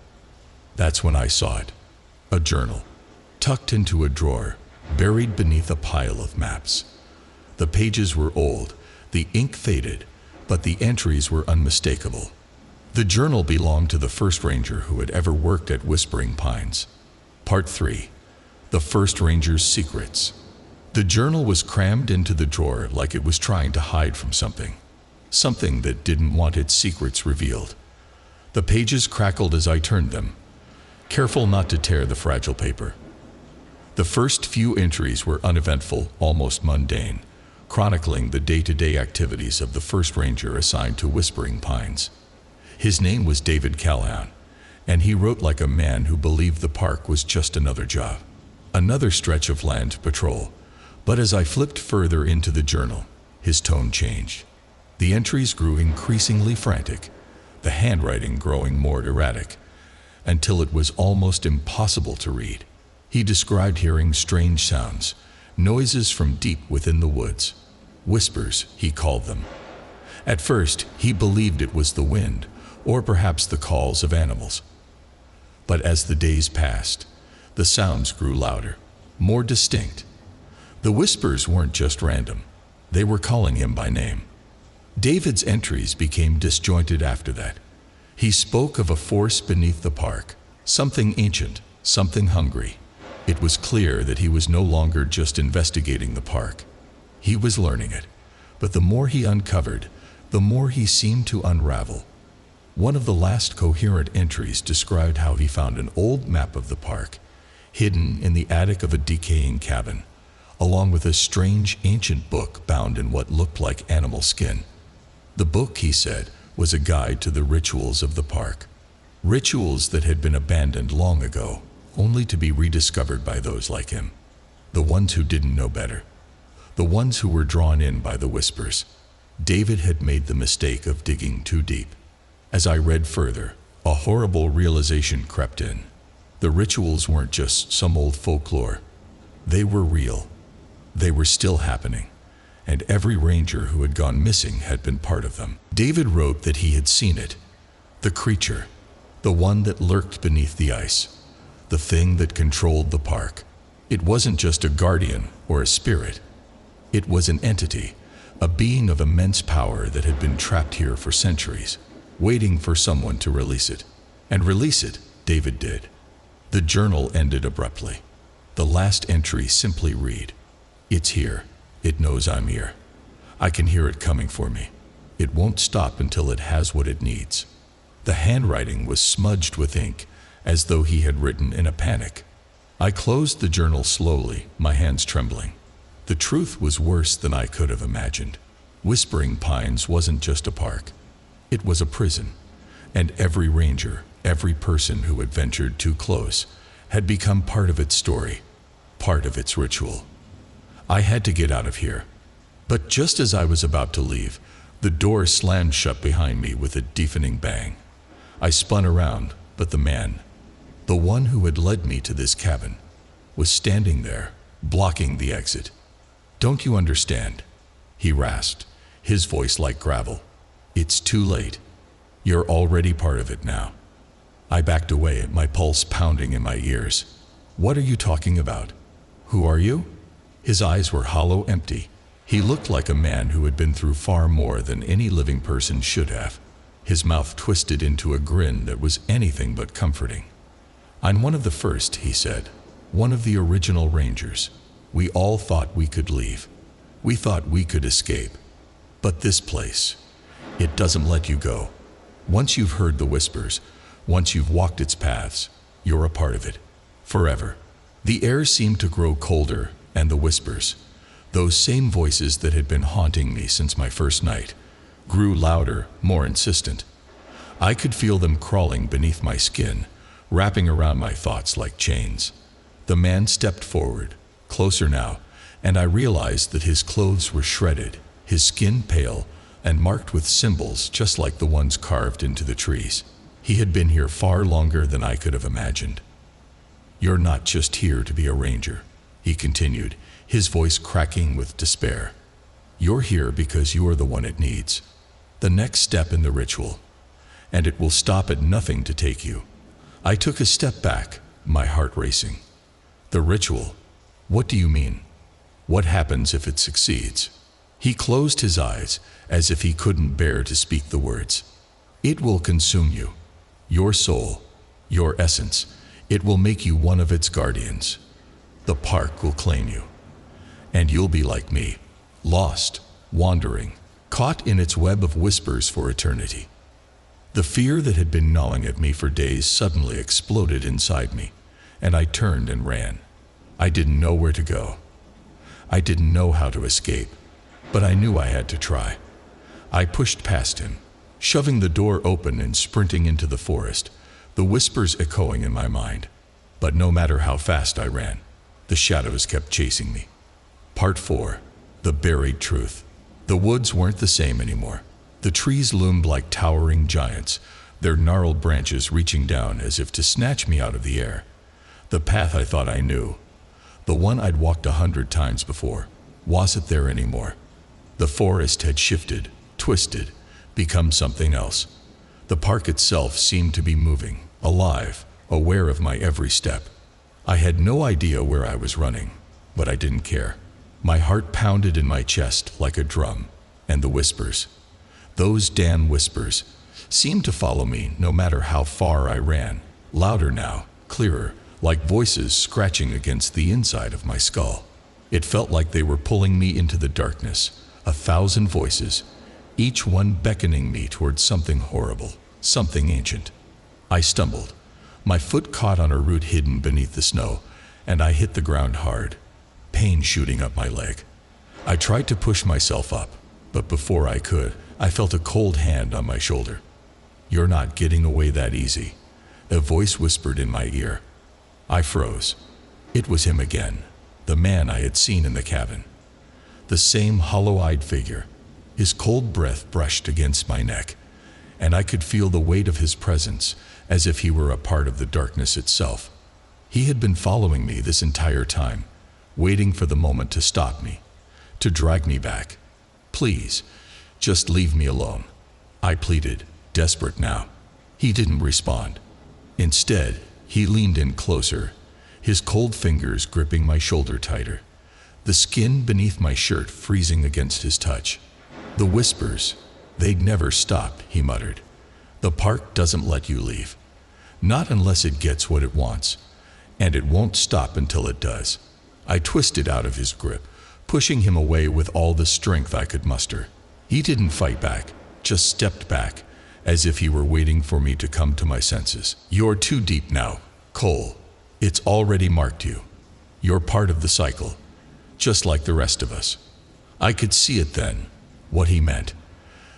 That's when I saw it. A journal, tucked into a drawer, buried beneath a pile of maps. The pages were old, the ink faded, but the entries were unmistakable. The journal belonged to the first ranger who had ever worked at Whispering Pines. Part 3. The First Ranger's Secrets. The journal was crammed into the drawer like it was trying to hide from something. Something that didn't want its secrets revealed. The pages crackled as I turned them, careful not to tear the fragile paper. The first few entries were uneventful, almost mundane, chronicling the day-to-day activities of the first ranger assigned to Whispering Pines. His name was David Callahan, And he wrote like a man who believed the park was just another job, another stretch of land to patrol. But as I flipped further into the journal, his tone changed. The entries grew increasingly frantic, the handwriting growing more erratic, until it was almost impossible to read. He described hearing strange sounds, noises from deep within the woods. Whispers, he called them. At first, he believed it was the wind, or perhaps the calls of animals. But as the days passed, the sounds grew louder, more distinct. The whispers weren't just random. They were calling him by name. David's entries became disjointed after that. He spoke of a force beneath the park, something ancient, something hungry. It was clear that he was no longer just investigating the park. He was learning it. But the more he uncovered, the more he seemed to unravel. One of the last coherent entries described how he found an old map of the park, hidden in the attic of a decaying cabin, along with a strange ancient book bound in what looked like animal skin. The book, he said, was a guide to the rituals of the park. Rituals that had been abandoned long ago, only to be rediscovered by those like him. The ones who didn't know better. The ones who were drawn in by the whispers. David had made the mistake of digging too deep. As I read further, a horrible realization crept in. The rituals weren't just some old folklore. They were real. They were still happening. And every ranger who had gone missing had been part of them. David wrote that he had seen it. The creature. The one that lurked beneath the ice. The thing that controlled the park. It wasn't just a guardian or a spirit. It was an entity, a being of immense power that had been trapped here for centuries, waiting for someone to release it. And release it, David did. The journal ended abruptly. The last entry simply read, "It's here. It knows I'm here. I can hear it coming for me. It won't stop until it has what it needs." The handwriting was smudged with ink, as though he had written in a panic. I closed the journal slowly, my hands trembling. The truth was worse than I could have imagined. Whispering Pines wasn't just a park. It was a prison. And every ranger, every person who had ventured too close, had become part of its story, part of its ritual. I had to get out of here. But just as I was about to leave, the door slammed shut behind me with a deafening bang. I spun around, but the man, the one who had led me to this cabin, was standing there, blocking the exit. "Don't you understand?" he rasped, his voice like gravel. "It's too late. You're already part of it now." I backed away, my pulse pounding in my ears. "What are you talking about? Who are you?" His eyes were hollow, empty. He looked like a man who had been through far more than any living person should have. His mouth twisted into a grin that was anything but comforting. "I'm one of the first," he said. "One of the original rangers. We all thought we could leave. We thought we could escape. But this place, it doesn't let you go. Once you've heard the whispers, once you've walked its paths, you're a part of it. Forever." The air seemed to grow colder, and the whispers, those same voices that had been haunting me since my first night, grew louder, more insistent. I could feel them crawling beneath my skin, wrapping around my thoughts like chains. The man stepped forward, closer now, and I realized that his clothes were shredded, his skin pale, and marked with symbols just like the ones carved into the trees. He had been here far longer than I could have imagined. "You're not just here to be a ranger," he continued, his voice cracking with despair. "You're here because you are the one it needs. The next step in the ritual. And it will stop at nothing to take you." I took a step back, my heart racing. "The ritual? What do you mean? What happens if it succeeds?" He closed his eyes, as if he couldn't bear to speak the words. "It will consume you. Your soul, your essence. It will make you one of its guardians. The park will claim you. And you'll be like me, lost, wandering, caught in its web of whispers for eternity." The fear that had been gnawing at me for days suddenly exploded inside me, and I turned and ran. I didn't know where to go. I didn't know how to escape, but I knew I had to try. I pushed past him, shoving the door open and sprinting into the forest, the whispers echoing in my mind. But no matter how fast I ran, the shadows kept chasing me. Part 4. The Buried Truth. The woods weren't the same anymore. The trees loomed like towering giants, their gnarled branches reaching down as if to snatch me out of the air. The path I thought I knew, the one I'd walked 100 times before, wasn't there anymore. The forest had shifted, twisted, become something else. The park itself seemed to be moving, alive, aware of my every step. I had no idea where I was running, but I didn't care. My heart pounded in my chest like a drum, and the whispers, those damn whispers, seemed to follow me no matter how far I ran, louder now, clearer, like voices scratching against the inside of my skull. It felt like they were pulling me into the darkness, 1,000 voices, each one beckoning me towards something horrible, something ancient. I stumbled. My foot caught on a root hidden beneath the snow, and I hit the ground hard, pain shooting up my leg. I tried to push myself up, but before I could, I felt a cold hand on my shoulder. "You're not getting away that easy," a voice whispered in my ear. I froze. It was him again, the man I had seen in the cabin. The same hollow-eyed figure. His cold breath brushed against my neck, and I could feel the weight of his presence, as if he were a part of the darkness itself. He had been following me this entire time, waiting for the moment to stop me, to drag me back. "Please, just leave me alone," I pleaded, desperate now. He didn't respond. Instead, he leaned in closer, his cold fingers gripping my shoulder tighter, the skin beneath my shirt freezing against his touch. "The whispers, they'd never stop," he muttered. "The park doesn't let you leave. Not unless it gets what it wants. And it won't stop until it does." I twisted out of his grip, pushing him away with all the strength I could muster. He didn't fight back, just stepped back, as if he were waiting for me to come to my senses. "You're too deep now, Cole. It's already marked you. You're part of the cycle, just like the rest of us." I could see it then, what he meant.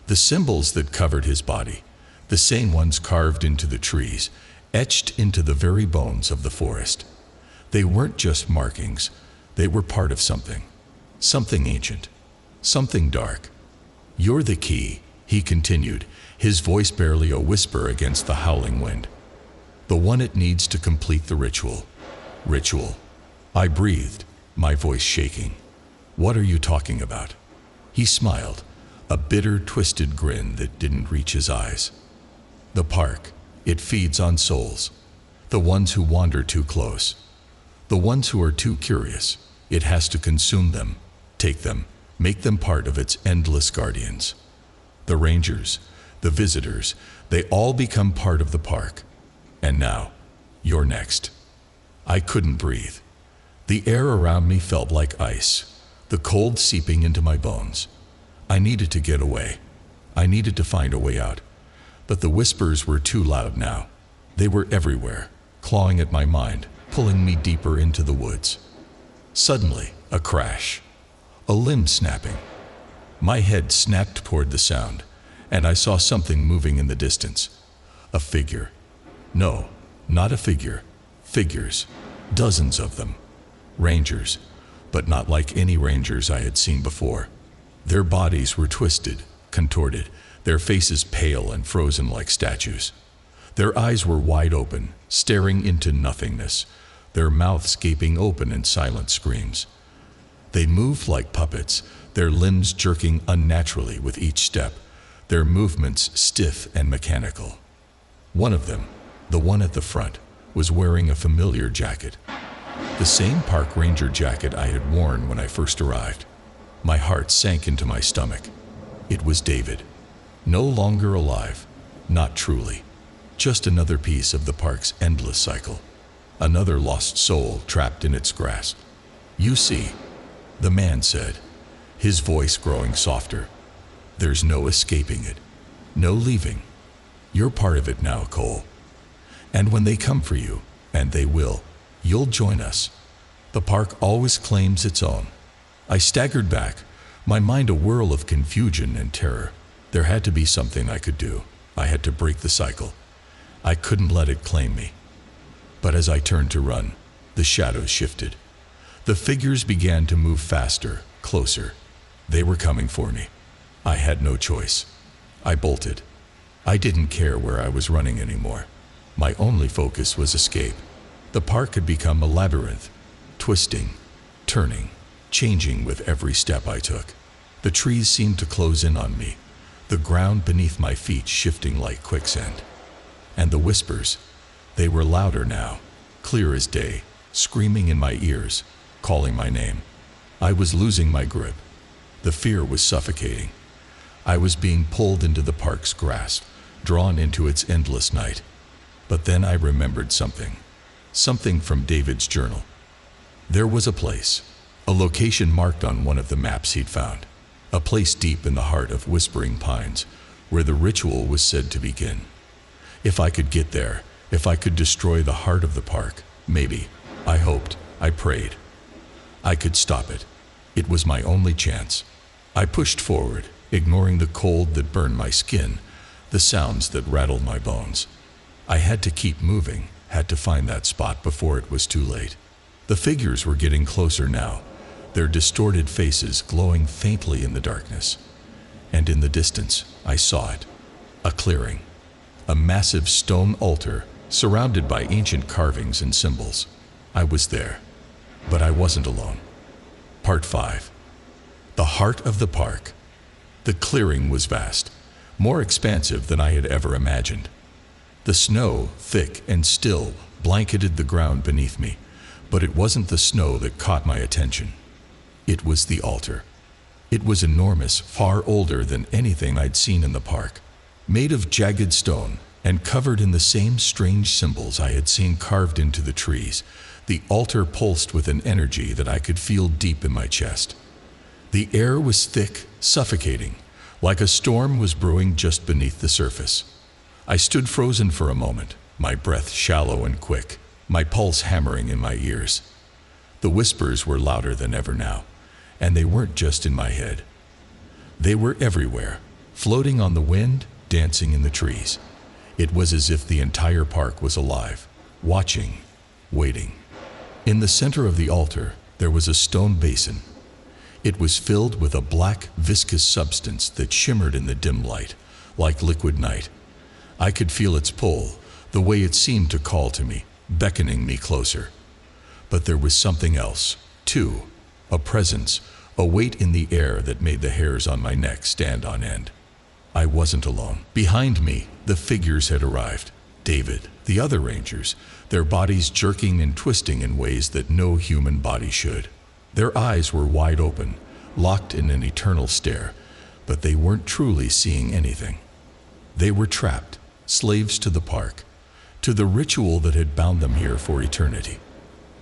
The symbols that covered his body, the same ones carved into the trees, etched into the very bones of the forest. They weren't just markings, they were part of something. Something ancient, something dark. "You're the key," he continued, his voice barely a whisper against the howling wind. "The one it needs to complete the ritual." "Ritual?" I breathed, my voice shaking. "What are you talking about?" He smiled, a bitter, twisted grin that didn't reach his eyes. "The park, it feeds on souls. The ones who wander too close. The ones who are too curious. It has to consume them, take them, make them part of its endless guardians. The rangers, the visitors, they all become part of the park. And now, you're next." I couldn't breathe. The air around me felt like ice, the cold seeping into my bones. I needed to get away. I needed to find a way out. But the whispers were too loud now. They were everywhere, clawing at my mind, pulling me deeper into the woods. Suddenly, a crash. A limb snapping. My head snapped toward the sound, and I saw something moving in the distance. A figure. No, not a figure. Figures. Dozens of them. Rangers, but not like any rangers I had seen before. Their bodies were twisted, contorted, their faces pale and frozen like statues. Their eyes were wide open, staring into nothingness, their mouths gaping open in silent screams. They moved like puppets, their limbs jerking unnaturally with each step, their movements stiff and mechanical. One of them, the one at the front, was wearing a familiar jacket. The same park ranger jacket I had worn when I first arrived. My heart sank into my stomach. It was David. No longer alive, not truly. Just another piece of the park's endless cycle. Another lost soul trapped in its grasp. "You see," the man said, his voice growing softer. "There's no escaping it. No leaving. You're part of it now, Cole. And when they come for you, and they will, you'll join us. The park always claims its own." I staggered back, my mind a whirl of confusion and terror. There had to be something I could do. I had to break the cycle. I couldn't let it claim me. But as I turned to run, the shadows shifted. The figures began to move faster, closer. They were coming for me. I had no choice. I bolted. I didn't care where I was running anymore. My only focus was escape. The park had become a labyrinth, twisting, turning, changing with every step I took. The trees seemed to close in on me, the ground beneath my feet shifting like quicksand. And the whispers, they were louder now, clear as day, screaming in my ears, calling my name. I was losing my grip. The fear was suffocating. I was being pulled into the park's grasp, drawn into its endless night. But then I remembered something from David's journal. There was a place, a location marked on one of the maps he'd found, a place deep in the heart of Whispering Pines, where the ritual was said to begin. If I could get there, if I could destroy the heart of the park, maybe, I hoped, I prayed, I could stop it. It was my only chance. I pushed forward, ignoring the cold that burned my skin, the sounds that rattled my bones. I had to keep moving, had to find that spot before it was too late. The figures were getting closer now, their distorted faces glowing faintly in the darkness. And in the distance, I saw it. A clearing. A massive stone altar, surrounded by ancient carvings and symbols. I was there. But I wasn't alone. Part 5. The heart of the park. The clearing was vast, more expansive than I had ever imagined. The snow, thick and still, blanketed the ground beneath me, but it wasn't the snow that caught my attention. It was the altar. It was enormous, far older than anything I'd seen in the park. Made of jagged stone and covered in the same strange symbols I had seen carved into the trees, the altar pulsed with an energy that I could feel deep in my chest. The air was thick, suffocating, like a storm was brewing just beneath the surface. I stood frozen for a moment, my breath shallow and quick, my pulse hammering in my ears. The whispers were louder than ever now, and they weren't just in my head. They were everywhere, floating on the wind, dancing in the trees. It was as if the entire park was alive, watching, waiting. In the center of the altar, there was a stone basin. It was filled with a black, viscous substance that shimmered in the dim light, like liquid night. I could feel its pull, the way it seemed to call to me, beckoning me closer. But there was something else, too, a presence, a weight in the air that made the hairs on my neck stand on end. I wasn't alone. Behind me, the figures had arrived. David, the other rangers, their bodies jerking and twisting in ways that no human body should. Their eyes were wide open, locked in an eternal stare, but they weren't truly seeing anything. They were trapped, slaves to the park, to the ritual that had bound them here for eternity.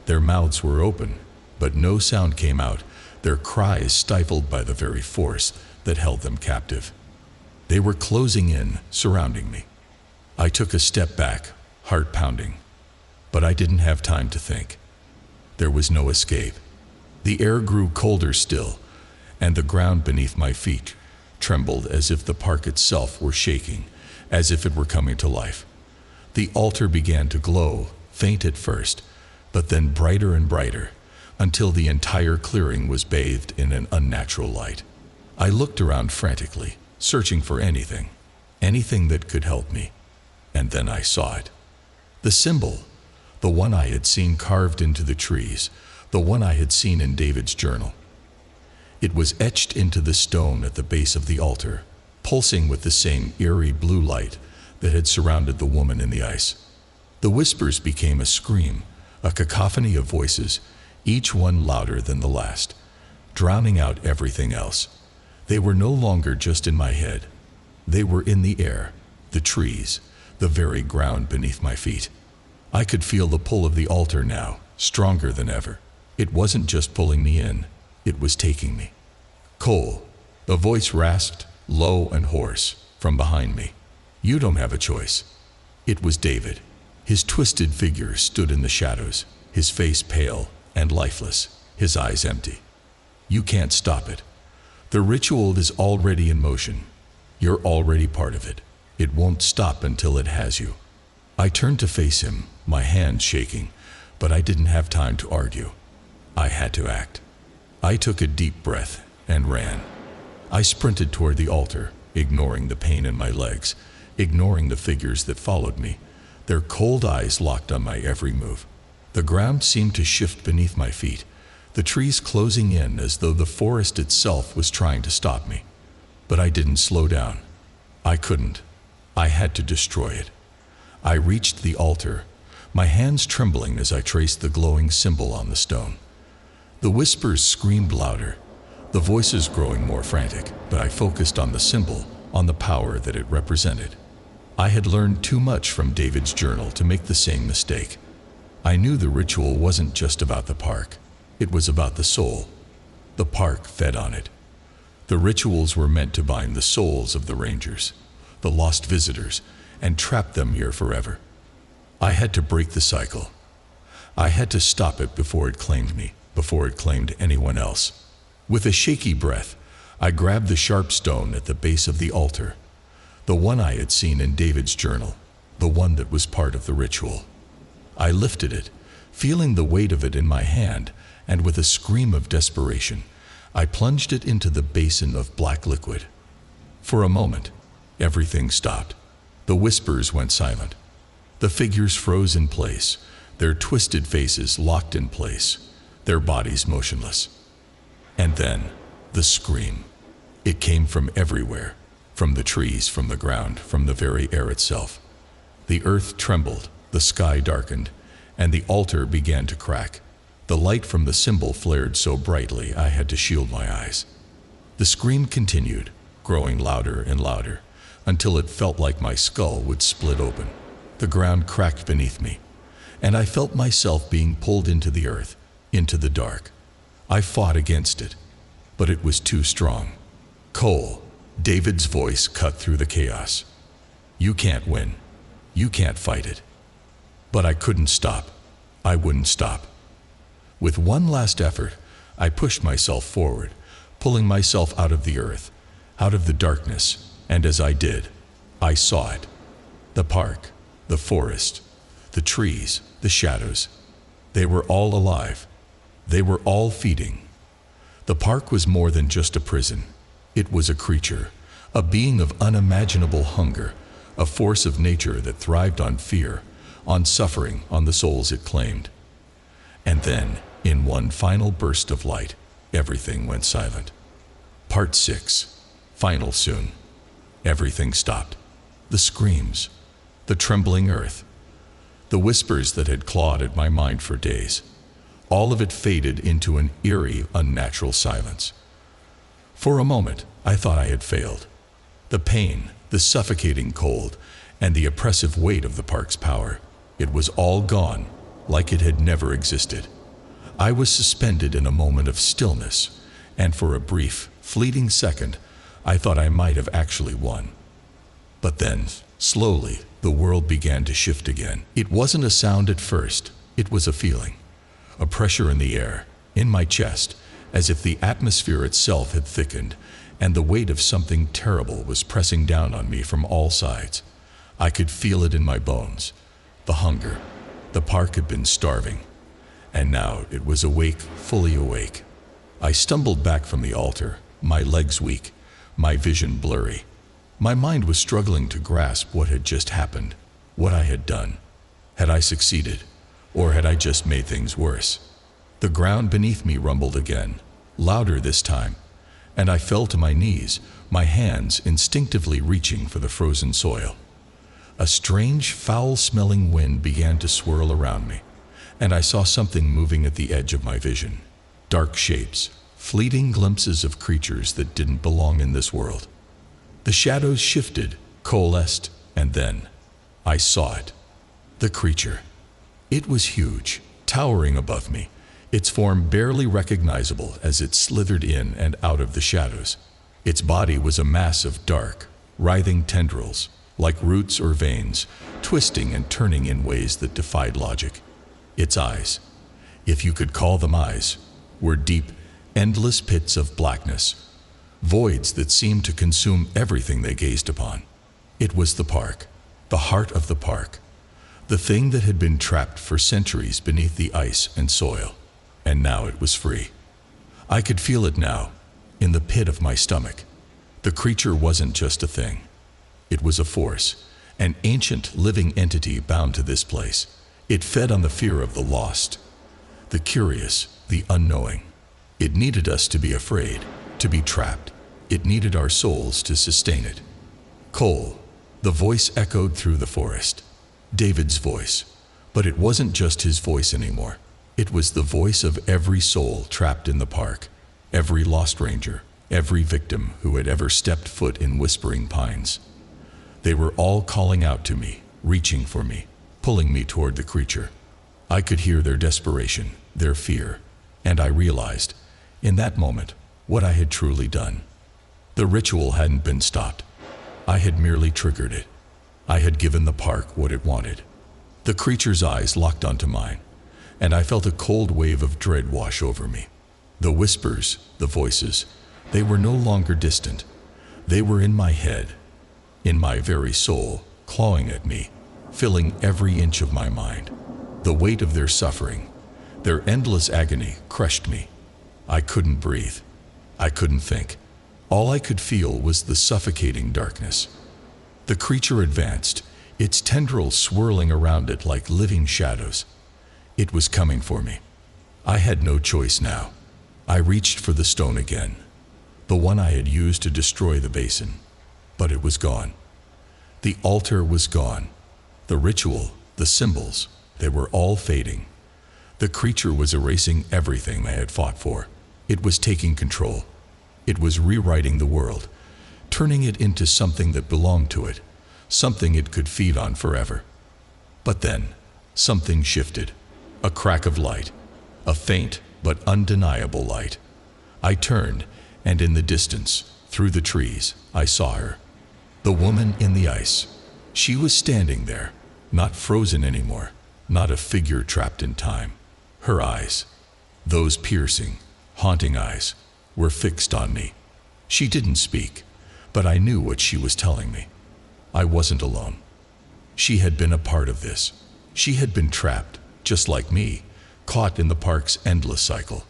Their mouths were open, but no sound came out, their cries stifled by the very force that held them captive. They were closing in, surrounding me. I took a step back, heart pounding. But I didn't have time to think. There was no escape. The air grew colder still, and the ground beneath my feet trembled as if the park itself were shaking, as if it were coming to life. The altar began to glow, faint at first, but then brighter and brighter, until the entire clearing was bathed in an unnatural light. I looked around frantically, searching for anything that could help me. And then I saw it. The symbol, the one I had seen carved into the trees, the one I had seen in David's journal. It was etched into the stone at the base of the altar, pulsing with the same eerie blue light that had surrounded the woman in the ice. The whispers became a scream, a cacophony of voices, each one louder than the last, drowning out everything else. They were no longer just in my head. They were in the air, the trees, the very ground beneath my feet. I could feel the pull of the altar now, stronger than ever. It wasn't just pulling me in, it was taking me. Cole, a voice rasped, low and hoarse, from behind me. You don't have a choice. It was David. His twisted figure stood in the shadows, his face pale and lifeless, his eyes empty. You can't stop it. The ritual is already in motion. You're already part of it. It won't stop until it has you. I turned to face him, my hands shaking, but I didn't have time to argue. I had to act. I took a deep breath and ran. I sprinted toward the altar, ignoring the pain in my legs, ignoring the figures that followed me, their cold eyes locked on my every move. The ground seemed to shift beneath my feet, the trees closing in as though the forest itself was trying to stop me. But I didn't slow down. I couldn't. I had to destroy it. I reached the altar, my hands trembling as I traced the glowing symbol on the stone. The whispers screamed louder, the voices growing more frantic, but I focused on the symbol, on the power that it represented. I had learned too much from David's journal to make the same mistake. I knew the ritual wasn't just about the park. It was about the soul. The park fed on it. The rituals were meant to bind the souls of the rangers, the lost visitors, and trap them here forever. I had to break the cycle. I had to stop it before it claimed me, before it claimed anyone else. With a shaky breath, I grabbed the sharp stone at the base of the altar, the one I had seen in David's journal, the one that was part of the ritual. I lifted it, feeling the weight of it in my hand, and with a scream of desperation, I plunged it into the basin of black liquid. For a moment, everything stopped. The whispers went silent. The figures froze in place, their twisted faces locked in place, their bodies motionless. And then, the scream. It came from everywhere, from the trees, from the ground, from the very air itself. The earth trembled, the sky darkened, and the altar began to crack. The light from the symbol flared so brightly I had to shield my eyes. The scream continued, growing louder and louder, until it felt like my skull would split open. The ground cracked beneath me, and I felt myself being pulled into the earth, into the dark. I fought against it, but it was too strong. Cole, David's voice cut through the chaos. You can't win. You can't fight it. But I couldn't stop. I wouldn't stop. With one last effort, I pushed myself forward, pulling myself out of the earth, out of the darkness, and as I did, I saw it. The park, the forest, the trees, the shadows. They were all alive. They were all feeding. The park was more than just a prison. It was a creature, a being of unimaginable hunger, a force of nature that thrived on fear, on suffering, on the souls it claimed. And then, in one final burst of light, everything went silent. Part 6. Final soon. Everything stopped. The screams, the trembling earth, the whispers that had clawed at my mind for days. All of it faded into an eerie, unnatural silence. For a moment, I thought I had failed. The pain, the suffocating cold, and the oppressive weight of the park's power, it was all gone, like it had never existed. I was suspended in a moment of stillness, and for a brief, fleeting second, I thought I might have actually won. But then, slowly, the world began to shift again. It wasn't a sound at first, it was a feeling. A pressure in the air, in my chest, as if the atmosphere itself had thickened, and the weight of something terrible was pressing down on me from all sides. I could feel it in my bones. The hunger. The park had been starving, and now it was awake, fully awake. I stumbled back from the altar, my legs weak, my vision blurry. My mind was struggling to grasp what had just happened, what I had done. Had I succeeded, or had I just made things worse? The ground beneath me rumbled again, louder this time, and I fell to my knees, my hands instinctively reaching for the frozen soil. A strange, foul-smelling wind began to swirl around me, and I saw something moving at the edge of my vision. Dark shapes, fleeting glimpses of creatures that didn't belong in this world. The shadows shifted, coalesced, and then I saw it. The creature. It was huge, towering above me, its form barely recognizable as it slithered in and out of the shadows. Its body was a mass of dark, writhing tendrils, like roots or veins, twisting and turning in ways that defied logic. Its eyes, if you could call them eyes, were deep, endless pits of blackness, voids that seemed to consume everything they gazed upon. It was the park, the heart of the park, The thing that had been trapped for centuries beneath the ice and soil. And now it was free. I could feel it now, in the pit of my stomach. The creature wasn't just a thing. It was a force, an ancient living entity bound to this place. It fed on the fear of the lost, the curious, the unknowing. It needed us to be afraid, to be trapped. It needed our souls to sustain it. Cole, the voice echoed through the forest. David's voice. But it wasn't just his voice anymore. It was the voice of every soul trapped in the park, every lost ranger, every victim who had ever stepped foot in Whispering Pines. They were all calling out to me, reaching for me, pulling me toward the creature. I could hear their desperation, their fear, and I realized, in that moment, what I had truly done. The ritual hadn't been stopped. I had merely triggered it. I had given the park what it wanted. The creature's eyes locked onto mine, and I felt a cold wave of dread wash over me. The whispers, the voices, they were no longer distant. They were in my head, in my very soul, clawing at me, filling every inch of my mind. The weight of their suffering, their endless agony, crushed me. I couldn't breathe. I couldn't think. All I could feel was the suffocating darkness. The creature advanced, its tendrils swirling around it like living shadows. It was coming for me. I had no choice now. I reached for the stone again, the one I had used to destroy the basin. But it was gone. The altar was gone. The ritual, the symbols, they were all fading. The creature was erasing everything I had fought for. It was taking control. It was rewriting the world, turning it into something that belonged to it, something it could feed on forever. But then, something shifted. A crack of light, a faint but undeniable light. I turned, and in the distance, through the trees, I saw her. The woman in the ice. She was standing there, not frozen anymore, not a figure trapped in time. Her eyes, those piercing, haunting eyes, were fixed on me. She didn't speak, but I knew what she was telling me. I wasn't alone. She had been a part of this. She had been trapped, just like me, caught in the park's endless cycle.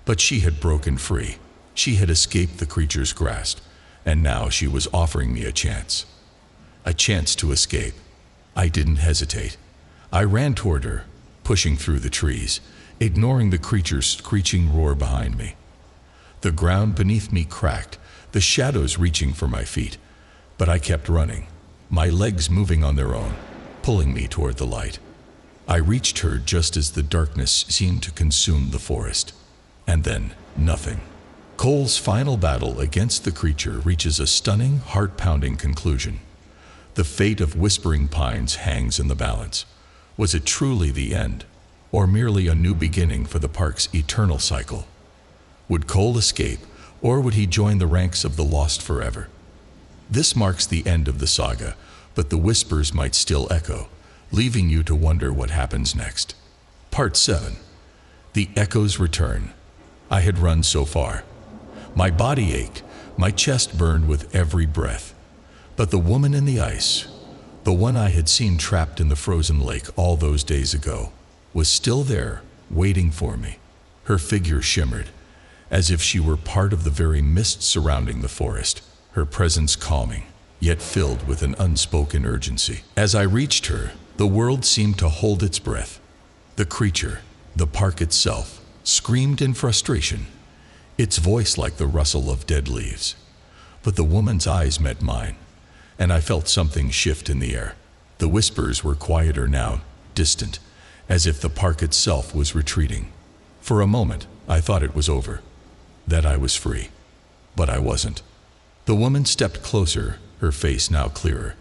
But she had broken free. She had escaped the creature's grasp, and now she was offering me a chance. A chance to escape. I didn't hesitate. I ran toward her, pushing through the trees, ignoring the creature's screeching roar behind me. The ground beneath me cracked, the shadows reaching for my feet. But I kept running, my legs moving on their own, pulling me toward the light. I reached her just as the darkness seemed to consume the forest. And then, nothing. Cole's final battle against the creature reaches a stunning, heart-pounding conclusion. The fate of Whispering Pines hangs in the balance. Was it truly the end, or merely a new beginning for the park's eternal cycle? Would Cole escape, or would he join the ranks of the lost forever? This marks the end of the saga, but the whispers might still echo, leaving you to wonder what happens next. Part 7. The echoes return. I had run so far. My body ached, my chest burned with every breath. But the woman in the ice, the one I had seen trapped in the frozen lake all those days ago, was still there, waiting for me. Her figure shimmered, as if she were part of the very mist surrounding the forest, her presence calming, yet filled with an unspoken urgency. As I reached her, the world seemed to hold its breath. The creature, the park itself, screamed in frustration, its voice like the rustle of dead leaves. But the woman's eyes met mine, and I felt something shift in the air. The whispers were quieter now, distant, as if the park itself was retreating. For a moment, I thought it was over, that I was free. But I wasn't. The woman stepped closer, her face now clearer,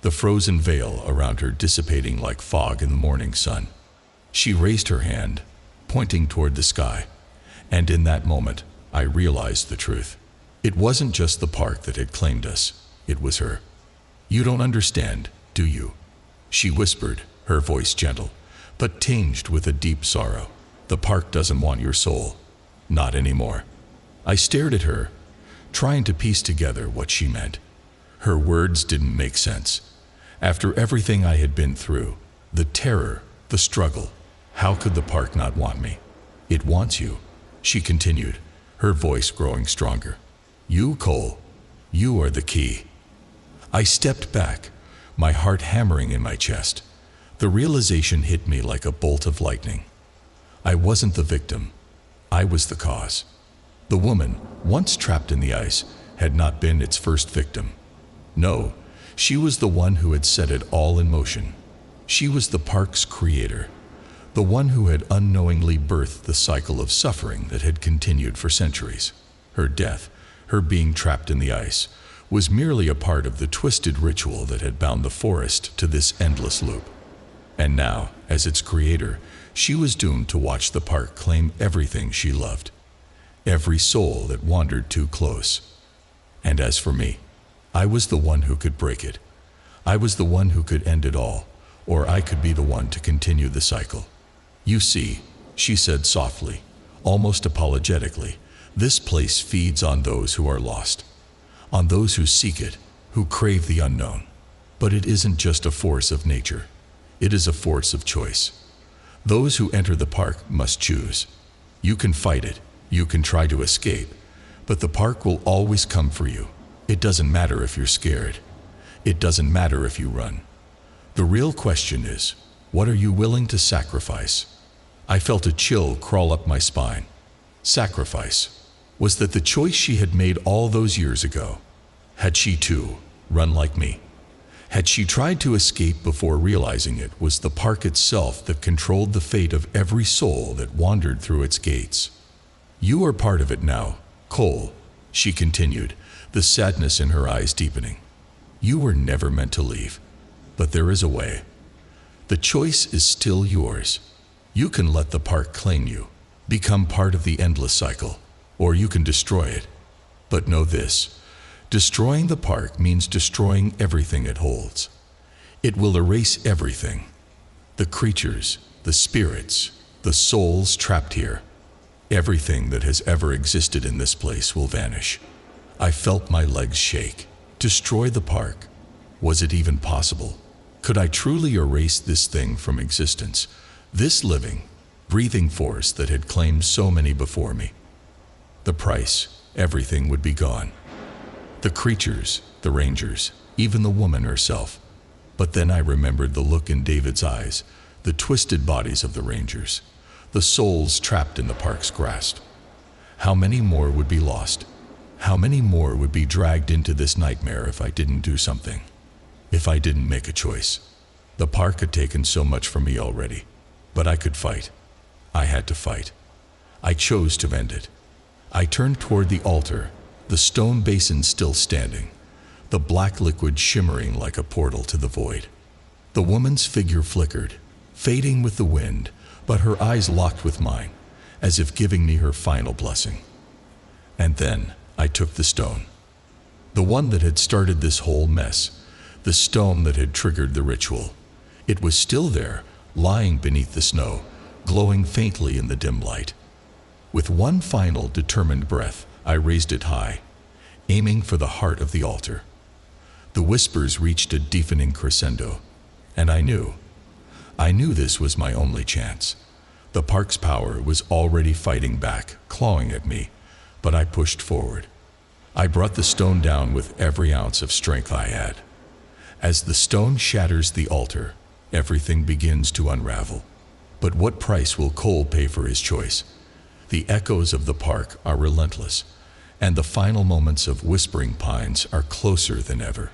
the frozen veil around her dissipating like fog in the morning sun. She raised her hand, pointing toward the sky, and in that moment, I realized the truth. It wasn't just the park that had claimed us, it was her. "You don't understand, do you?" she whispered, her voice gentle, but tinged with a deep sorrow. "The park doesn't want your soul. Not anymore." I stared at her, trying to piece together what she meant. Her words didn't make sense. After everything I had been through, The terror, the struggle. How could the park not want me? It wants you, she continued, her voice growing stronger. You, Cole, you are the key. I stepped back, my heart hammering in my chest. The realization hit me like a bolt of lightning. I wasn't the victim. I was the cause. The woman, once trapped in the ice, had not been its first victim. No, she was the one who had set it all in motion. She was the park's creator, the one who had unknowingly birthed the cycle of suffering that had continued for centuries. Her death, her being trapped in the ice, was merely a part of the twisted ritual that had bound the forest to this endless loop. And now, as its creator, she was doomed to watch the park claim everything she loved, every soul that wandered too close. And as for me, I was the one who could break it. I was the one who could end it all, or I could be the one to continue the cycle. You see, she said softly, almost apologetically, this place feeds on those who are lost, on those who seek it, who crave the unknown. But it isn't just a force of nature. It is a force of choice. Those who enter the park must choose. You can fight it, you can try to escape, but the park will always come for you. It doesn't matter if you're scared. It doesn't matter if you run. The real question is, what are you willing to sacrifice? I felt a chill crawl up my spine. Sacrifice. Was that the choice she had made all those years ago? Had she too run like me? Had she tried to escape before realizing it was the park itself that controlled the fate of every soul that wandered through its gates? You are part of it now, Cole, she continued, the sadness in her eyes deepening. You were never meant to leave, but there is a way. The choice is still yours. You can let the park claim you, become part of the endless cycle, or you can destroy it. But know this, destroying the park means destroying everything it holds. It will erase everything. The creatures, the spirits, the souls trapped here. Everything that has ever existed in this place will vanish. I felt my legs shake. Destroy the park? Was it even possible? Could I truly erase this thing from existence? This living, breathing force that had claimed so many before me? The price, everything would be gone. The creatures, the rangers, even the woman herself. But then I remembered the look in David's eyes, the twisted bodies of the rangers, the souls trapped in the park's grasp. How many more would be lost? How many more would be dragged into this nightmare if I didn't do something? If I didn't make a choice? The park had taken so much from me already, but I could fight. I had to fight. I chose to end it. I turned toward the altar, the stone basin still standing, the black liquid shimmering like a portal to the void. The woman's figure flickered, fading with the wind, but her eyes locked with mine, as if giving me her final blessing. And then I took the stone. The one that had started this whole mess, the stone that had triggered the ritual. It was still there, lying beneath the snow, glowing faintly in the dim light. With one final determined breath, I raised it high, aiming for the heart of the altar. The whispers reached a deafening crescendo, and I knew this was my only chance. The park's power was already fighting back, clawing at me, but I pushed forward. I brought the stone down with every ounce of strength I had. As the stone shatters the altar, everything begins to unravel. But what price will Cole pay for his choice? The echoes of the park are relentless, and the final moments of Whispering Pines are closer than ever.